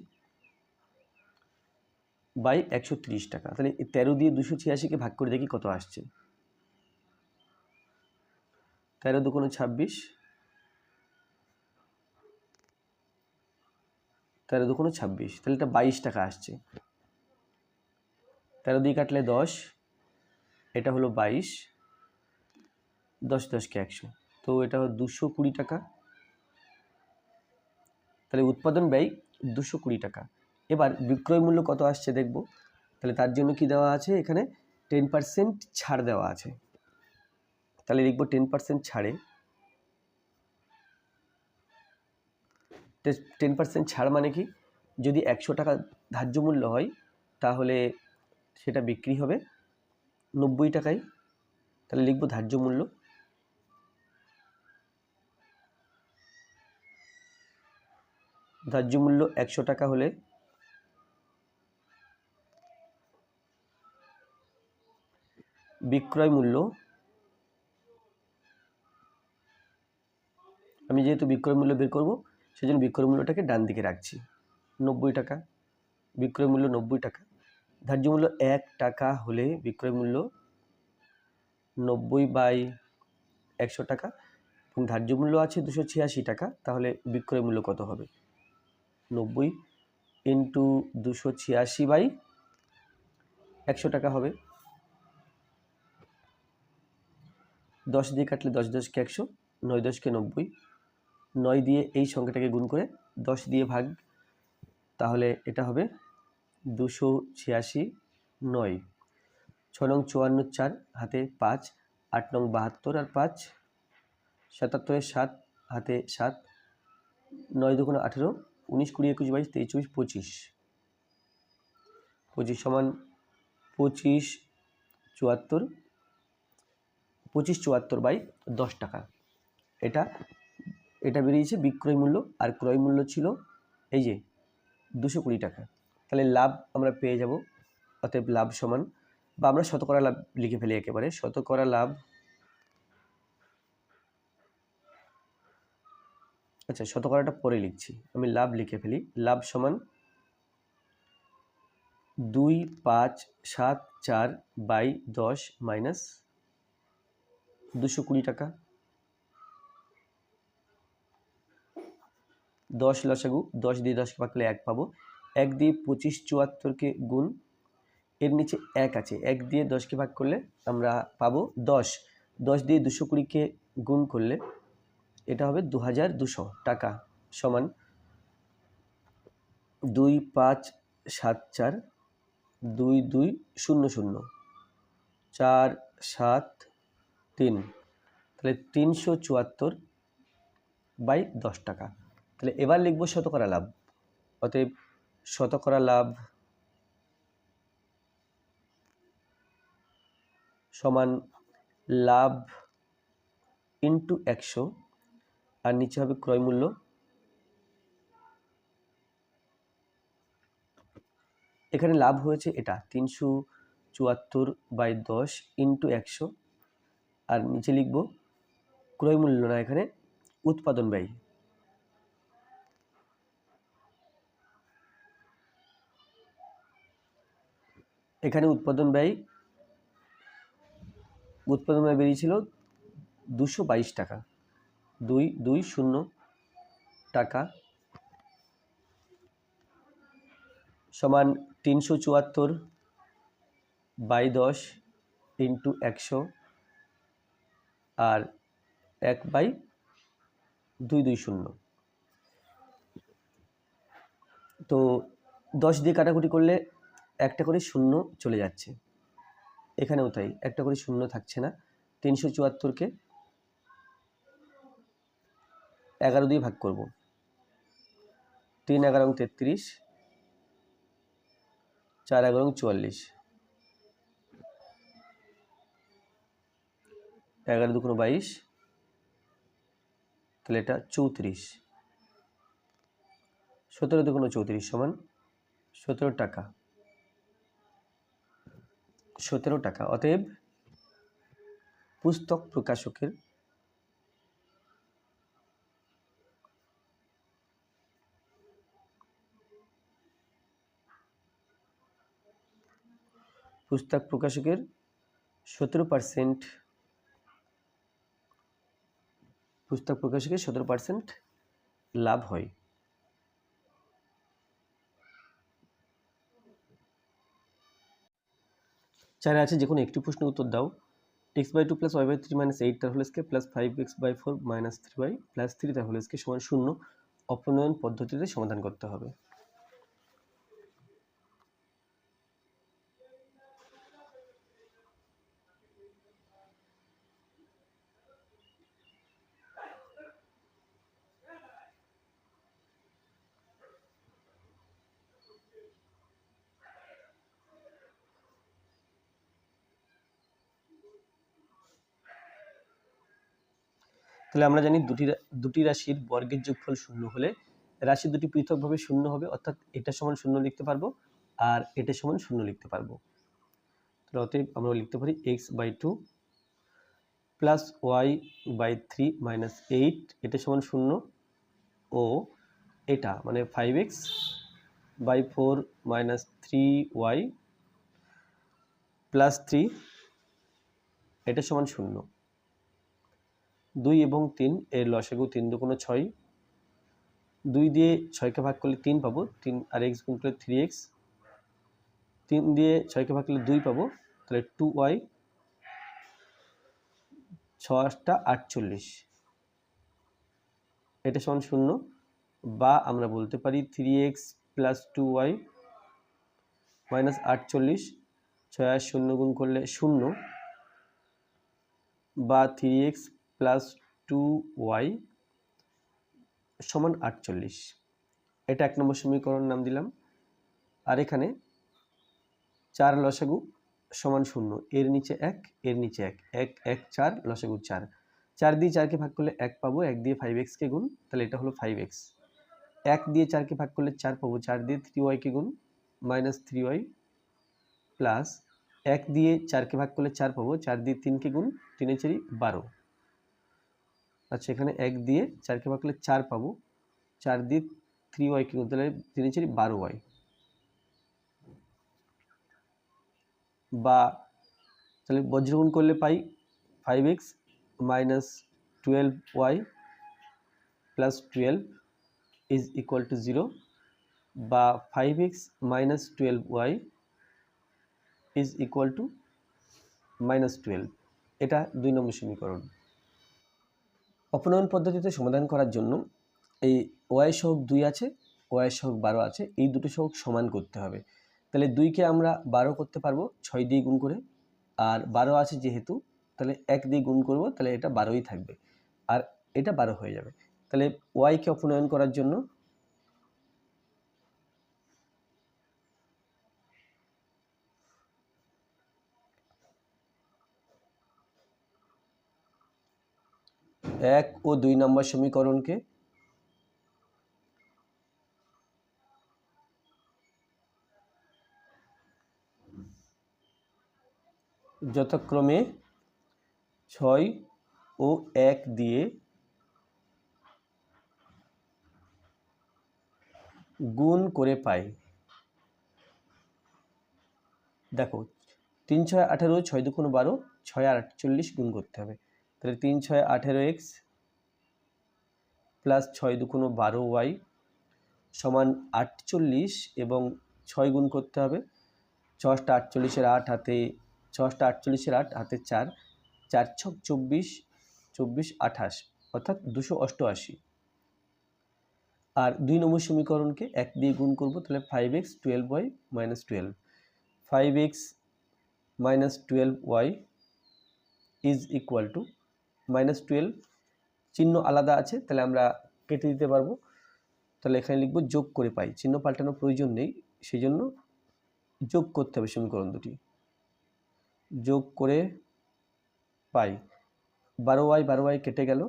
বাই 130 টাকা। তাহলে 13 দিয়ে 286কে ভাগ করে দেখি কত আসছে। 13 দুগুণ 26, 13 দুগুণ 26, তাহলে এটা 22 টাকা আসছে। 13 দিয়ে কাটলে 10, এটা হলো 22, 10 10কে 100, তো এটা হলো 220 টাকা। তাহলে উৎপাদন ব্যয় 220 টাকা। এবার বিক্রয় মূল্য কত আসছে দেখব। তাহলে তার জন্য কি দেওয়া আছে, এখানে 10% ছাড় দেওয়া আছে। তাহলে লিখব 10% ছাড়ে, 10% ছাড় মানে কি, যদি 100 টাকা ধার্য মূল্য হয় তাহলে সেটা বিক্রি হবে 90 টাকায়। তাহলে লিখব ধার্য মূল্য, ধার্য মূল্য 100 টাকা হলে বিক্রয় মূল্য, আমি যেহেতু বিক্রয় মূল্য বের করব সেজন্য বিক্রয় মূল্যটাকে ডান দিকে রাখছি, 90 টাকা। বিক্রয় মূল্য 90 টাকা। ধার্য মূল্য 1 টাকা হলে বিক্রয় মূল্য 90/100 টাকা, এবং ধার্য মূল্য আছে 286 টাকা। তাহলে বিক্রয় মূল্য কত হবে, 90 ইন্টু 286/100 টাকা হবে। 10 দিয়ে কাটলে 10 10কে 100, 9 10কে 90, 9 দিয়ে এই সংখ্যাটাকে গুণ করে 10 দিয়ে ভাগ, তাহলে এটা হবে 286, 9, 6 নং 54, 4 হাতে 5, 8 নং 72 আর 5, 77 7 হাতে 7, 9 দুগুণ 18, 19 20 21 22 23 24 25 সমান 25 74, 25 74/10 টাকা। এটা বেরিয়েছে বিক্রয় মূল্য, আর ক্রয় মূল্য ছিল এই যে 220 টাকা। তাহলে লাভ আমরা পেয়ে যাব। অতএব লাভ সমান, বা আমরা শতকরা লাভ লিখে ফেলি একেবারে, শতকরা লাভ, আচ্ছা শতকরাটা পরে লিখছি, আমি লাভ লিখে ফেলি। লাভ সমান 2574/10 মাইনাস 220 টাকা। 10 লসাগু, 10 দিয়ে 10কে ভাগ করলে 1 পাবো। 1 দিয়ে 25 74কে গুণ, এর নিচে 1 আছে, 1 দিয়ে 10কে ভাগ করলে আমরা পাবো 10, 10 দিয়ে 220কে গুণ করলে এটা হবে 2200 টাকা, সমান 2574 2200 473, তাহলে 374/10 টাকা। তাহলে এবার লিখব শতকরা লাভ। অতএব শতকরা লাভ সমান লাভ ইন্টু 100, আর নিচে হবে ক্রয় মূল্য। এখানে লাভ হয়েছে এটা 374/10 ইন্টু 100, আর নিচে লিখব ক্রয় মূল্য না, এখানে উৎপাদন ব্যয়। এখানে উৎপাদন ব্যয় বেরিয়েছিল 222 টাকা, 220 টাকা, সমান 374/10 ইন্টু 100 আর 1/220। তো 10 দিয়ে কাটাকুটি করলে একটা করে শূন্য চলে যাচ্ছে, এখানেও তাই একটা করে শূন্য থাকছে না। 374কে 11 দিয়ে ভাগ করব, 3 11 33, 4 11 44, 11 2 22, তাহলে এটা 34, 17 2 34 সমান 17 টাকা, 17 টাকা। অতএব পুস্তক প্রকাশকের পুস্তক প্রকাশকের 17% পুস্তক প্রকাশকের 17% লাভ হয়। চারে আছে যে কোনো একটি প্রশ্নের উত্তর দাও। x/2 + y/3 - 8 তার whole square plus 5x/4 - 3y plus 3 তার হোল স্কয়ার সমান 0 অপনয়ন পদ্ধতিতে সমাধান করতে হবে। তাহলে আমরা জানি দুটি রাশির বর্গের যোগফল 0 হলে রাশি দুটি পৃথকভাবে 0 হবে, অর্থাৎ এটা সমান 0 লিখতে পারবো আর এটা সমান 0 লিখতে পারবো। তাহলে অতএব আমরা লিখতে পারি x/2 প্লাস y/3 - 8 এটা সমান 0 ও এটা মানে 5x/4 - 3y প্লাস 3 এটা সমান 0। 2 এবং 3 এর লসাগু 3 × 2 = 6। 2 দিয়ে 6কে ভাগ করলে 3 পাবো, 3 আর x গুণ করলে 3x, 3 দিয়ে 6কে ভাগ করলে 2 পাবো, তাহলে 2y, 6 × 8 = 48 এটা সমান 0। বা আমরা বলতে পারি 3x + 2y - 48, 6 আর 0 গুণ করলে 0, বা 3x + 2y সমান 48। এটা 1 নম্বর সমীকরণ নাম দিলাম। আর এখানে 4 লসাগু সমান 0, এর নিচে 1 এর নিচে 1, 1 1 4 লসাগু 4, 4 দিয়ে 4কে ভাগ করলে 1 পাবো, 1 দিয়ে 5x কে গুণ, তাহলে এটা হলো 5x। 1 দিয়ে 4কে ভাগ করলে 4 পাবো, 4 দিয়ে 3y কে গুণ -3y প্লাস 1 দিয়ে 4কে ভাগ করলে 4 পাবো, 4 দিয়ে 3কে গুণ, 3 এর 4 12। আচ্ছা, এখানে 1 দিয়ে 4কে ভাগ করলে 4 পাবো, 4 দিয়ে 3y কে গুণ, তাহলে 3 এর 4 12y। বা তাহলে বজ্রগুণ করলে পাই 5x - 12y প্লাস 12 = 0, বা 5x - 12y = -12। এটা 2 নম্বর সমীকরণ। অপনয়ন পদ্ধতিতে সমাধান করার জন্য এই y সহগ 2 আছে, y সহগ 12 আছে, এই দুটো সহগ সমান করতে হবে। তাহলে 2কে আমরা 12 করতে পারবো 6 দিয়ে গুণ করে, আর 12 আছে যেহেতু তাহলে 1 দিয়ে গুণ করব, তাহলে এটা 12ই থাকবে আর এটা 12 হয়ে যাবে। তাহলে y কে অপনয়ন করার জন্য এক ও 2 নম্বর সমীকরণকে যথাক্রমে 6 ও 1 দিয়ে গুণ করে পাই। দেখো 3 6 18, 6 2 12, 6 আর 48 গুণ করতে হবে। তাহলে 3 6 18x প্লাস 6 2 12y সমান 48 এবং 6 গুণ করতে হবে। 6 48 8 হাতে 6 48 8 হাতে 4, 4 6 24, 24 28 অর্থাৎ 288। আর 2 নম্বর সমীকরণকে 1 দিয়ে গুণ করব, তাহলে 5x 12y - 12, 5x - 12y = -12। চিহ্ন আলাদা আছে, তাহলে আমরা কেটে দিতে পারবো। তাহলে এখানে লিখব যোগ করে পাই, চিহ্ন পাল্টানোর প্রয়োজন নেই, সেই জন্য যোগ করতে হবে সমীকরণ দুটি। যোগ করে পাই 12y কেটে গেল,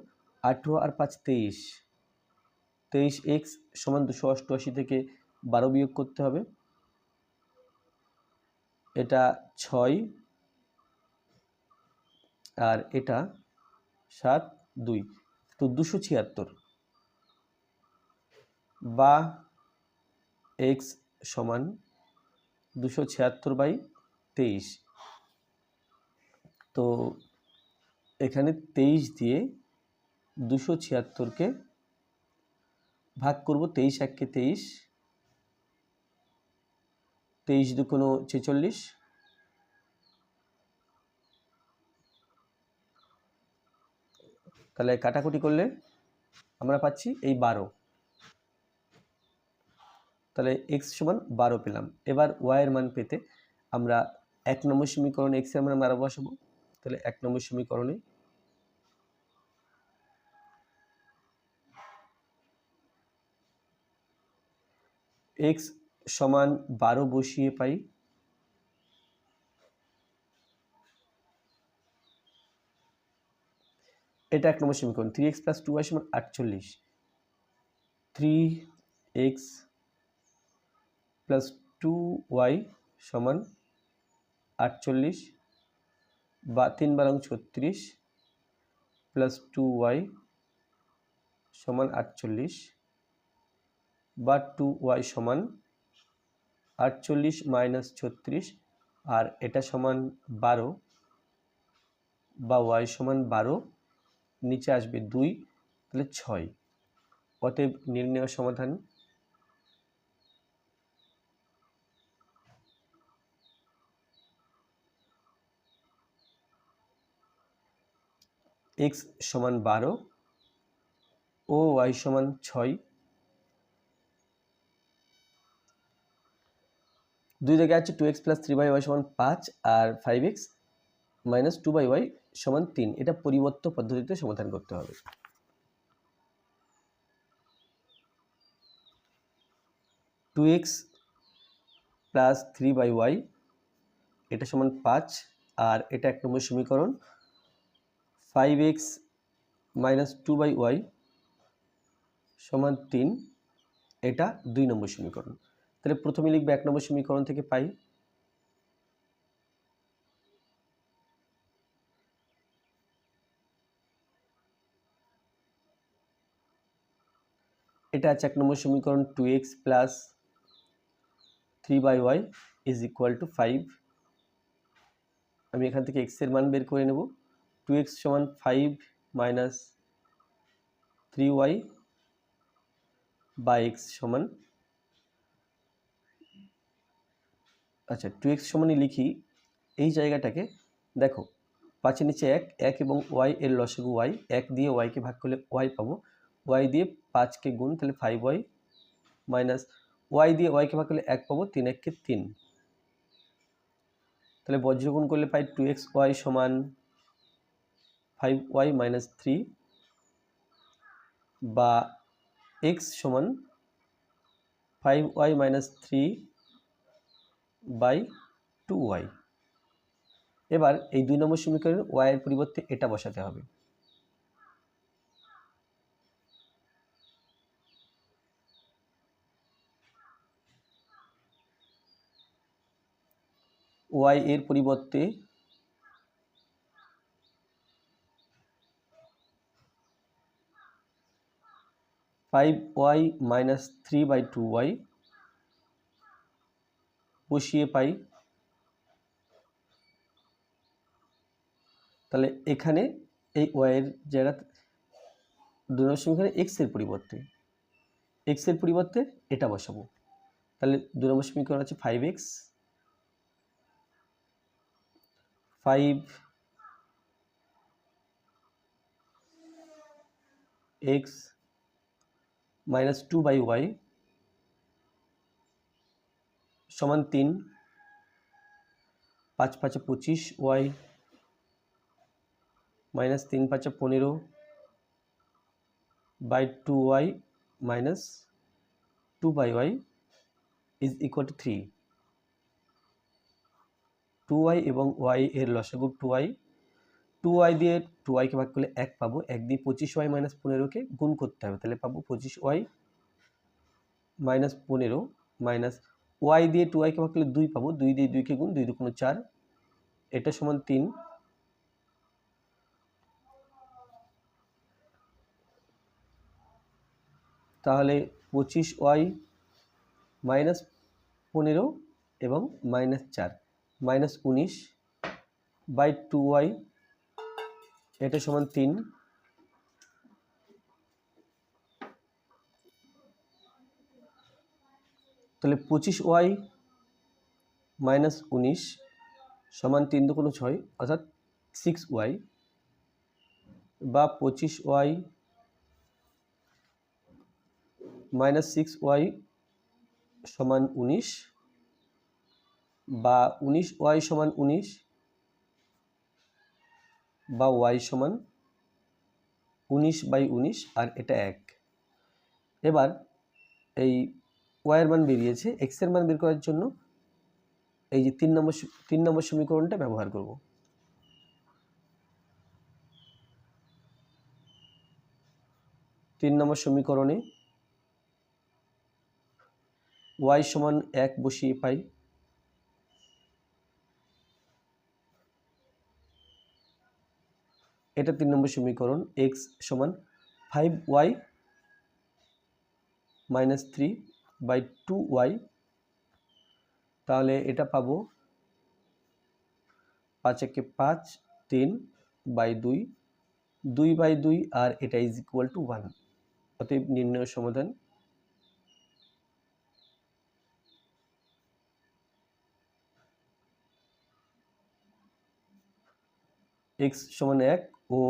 18 আর 5 23, 23x সমান 288 থেকে 12 বিয়োগ করতে হবে, এটা 6 আর এটা 7 2, তো 276 বা x সমান 276/23। তো এখানে 23 দিয়ে 276কে ভাগ করব, 23 1 23, 23 2 46, তাহলে কাটাকুটি করলে আমরা পাচ্ছি এই 12। তাহলে x সমান 12 পেলাম। এবার y এর মান পেতে আমরা 1 নম্বর সমীকরণে x এর মান আমরা বসাবো। তাহলে 1 নম্বর সমীকরণে x সমান 12 বসিয়ে পাই এটা 1 নম্বর সমীকরণ। 3x + 2y সমান 48, 3x + 2y সমান 48 বা 3 বারং 36 + 2y সমান 48 বা 2y সমান 48 - 36, আর এটা সমান 12 বা y সমান 12, নিচে আসবে 2, তাহলে 6। অতএব নির্ণেয় সমাধান x সমান 12 ও y সমান 6। 2 জায়গায় আছে 2x + 3y সমান 5 আর 5x - 2y সমান 3। এটা পরিবর্ত পদ্ধতিতে সমাধান করতে হবে। 2x + 3y এটা সমান 5 আর এটা 1 নম্বর সমীকরণ। 5x - 2y সমান 3, এটা 2 নম্বর সমীকরণ। তাহলে প্রথমে লিখবে 1 নম্বর সমীকরণ থেকে পাই এটা আছে 1 নম্বর সমীকরণ। 2x + 3y = 5। আমি এখান থেকে x এর মান বের করে নেব। 2x সমান 5 - 3y বা x সমান, আচ্ছা 2x সমানই লিখি এই জায়গাটাকে। দেখো 5 এর নিচে 1, 1 এবং y এর লসাগু y, 1 দিয়ে y কে ভাগ করলে y পাবো, y দিয়ে 5 কে গুণ, তাহলে 5y মাইনাস y দিয়ে y কে ভাগ করলে 1 পাবো, 3 1 কে 3, তাহলে বজ্রগুণ করলে পাই 2xy সমান 5y - 3 বা x সমান 5y - 3/2y। এবার এই 2 নম্বর সমীকরণে y এর পরিবর্তে এটা বসাতে হবে। y এর পরিবর্তে 5y - 3/2y বসিয়ে পাই। তাহলে এখানে এই y এর জায়গা 2 নম্বর সমীকরণে x এর পরিবর্তে এটা বসাবো। তাহলে 2 নম্বর সমীকরণ আছে 5x - 2y সমান 3, 5 5 25, y - 3 5 15 by 2y minus 2/y is equal to 3। 2y এবং y এর লসাগু 2y, 2y দিয়ে 2y কে ভাগ করলে 1 পাবো, 1 দিয়ে 25y - 15 কে গুণ করতে হবে, তাহলে পাবো 25y - 15 মাইনাস y দিয়ে 2y কে ভাগ করলে 2 পাবো, 2 দিয়ে 2 কে গুণ, 2 2 4, এটা সমান 3, তাহলে 25y মাইনাস 15 এবং মাইনাস 4 মাইনাস 19 বাই 2y, এটা সমান 3। তাহলে 25y মাইনাস 19 সমান 3 দুগুণ 6, অর্থাৎ 6y, বা 25y মাইনাস 6y সমান 19, বা 19y সমান 19, বা y সমান 19/19, আর এটা 1। এবার এই y এর মান বেরিয়েছে, x এর মান বের করার জন্য এই যে 3 নম্বর সমীকরণটা ব্যবহার করব। 3 নম্বর সমীকরণে y সমান 1 বসিয়ে পাই, এটা 3 নম্বর সমীকরণ। x সমান 5y মাইনাস 3/2y, তাহলে এটা পাবো 5 একে 5, 3/2, 2/2, আর এটা ইজ ইকুয়াল টু 1। অতএব নির্ণয় সমাধান x সমান 1 ও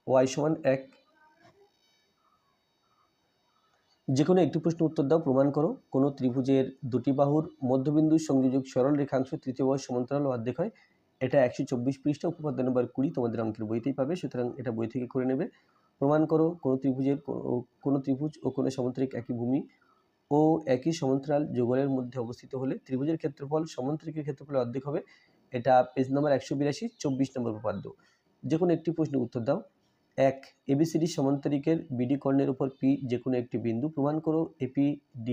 y সমান 1। যে কোনো একটি প্রশ্ন উত্তর দাও। প্রমাণ করো কোনো ত্রিভুজের দুটি বাহুর মধ্যবিন্দু সংযোজক সরল রেখাংশ তৃতীয় বাহুর সমান্তরাল ও অর্ধেক হয়। এটা 124 পৃষ্ঠা, উপপাদ্য নম্বর 20 তোমাদের অঙ্কের বইতেই পাবে, সুতরাং এটা বই থেকে করে নেবে। প্রমাণ করো কোনো ত্রিভুজ ও কোনো সমান্তরিক একই ভূমি ও একই সমান্তরাল যুগলের মধ্যে অবস্থিত হলে ত্রিভুজের ক্ষেত্রফল সমান্তরিকের ক্ষেত্রফলের অর্ধেক হবে। এটা পেজ নম্বর 182, 24 নম্বর উপপাদ্য। যে কোনো একটি প্রশ্নের উত্তর দাও। 1, ABCD সমান্তরিকের BD কর্ণের উপর P যে কোনো একটি বিন্দু। প্রমাণ করো APD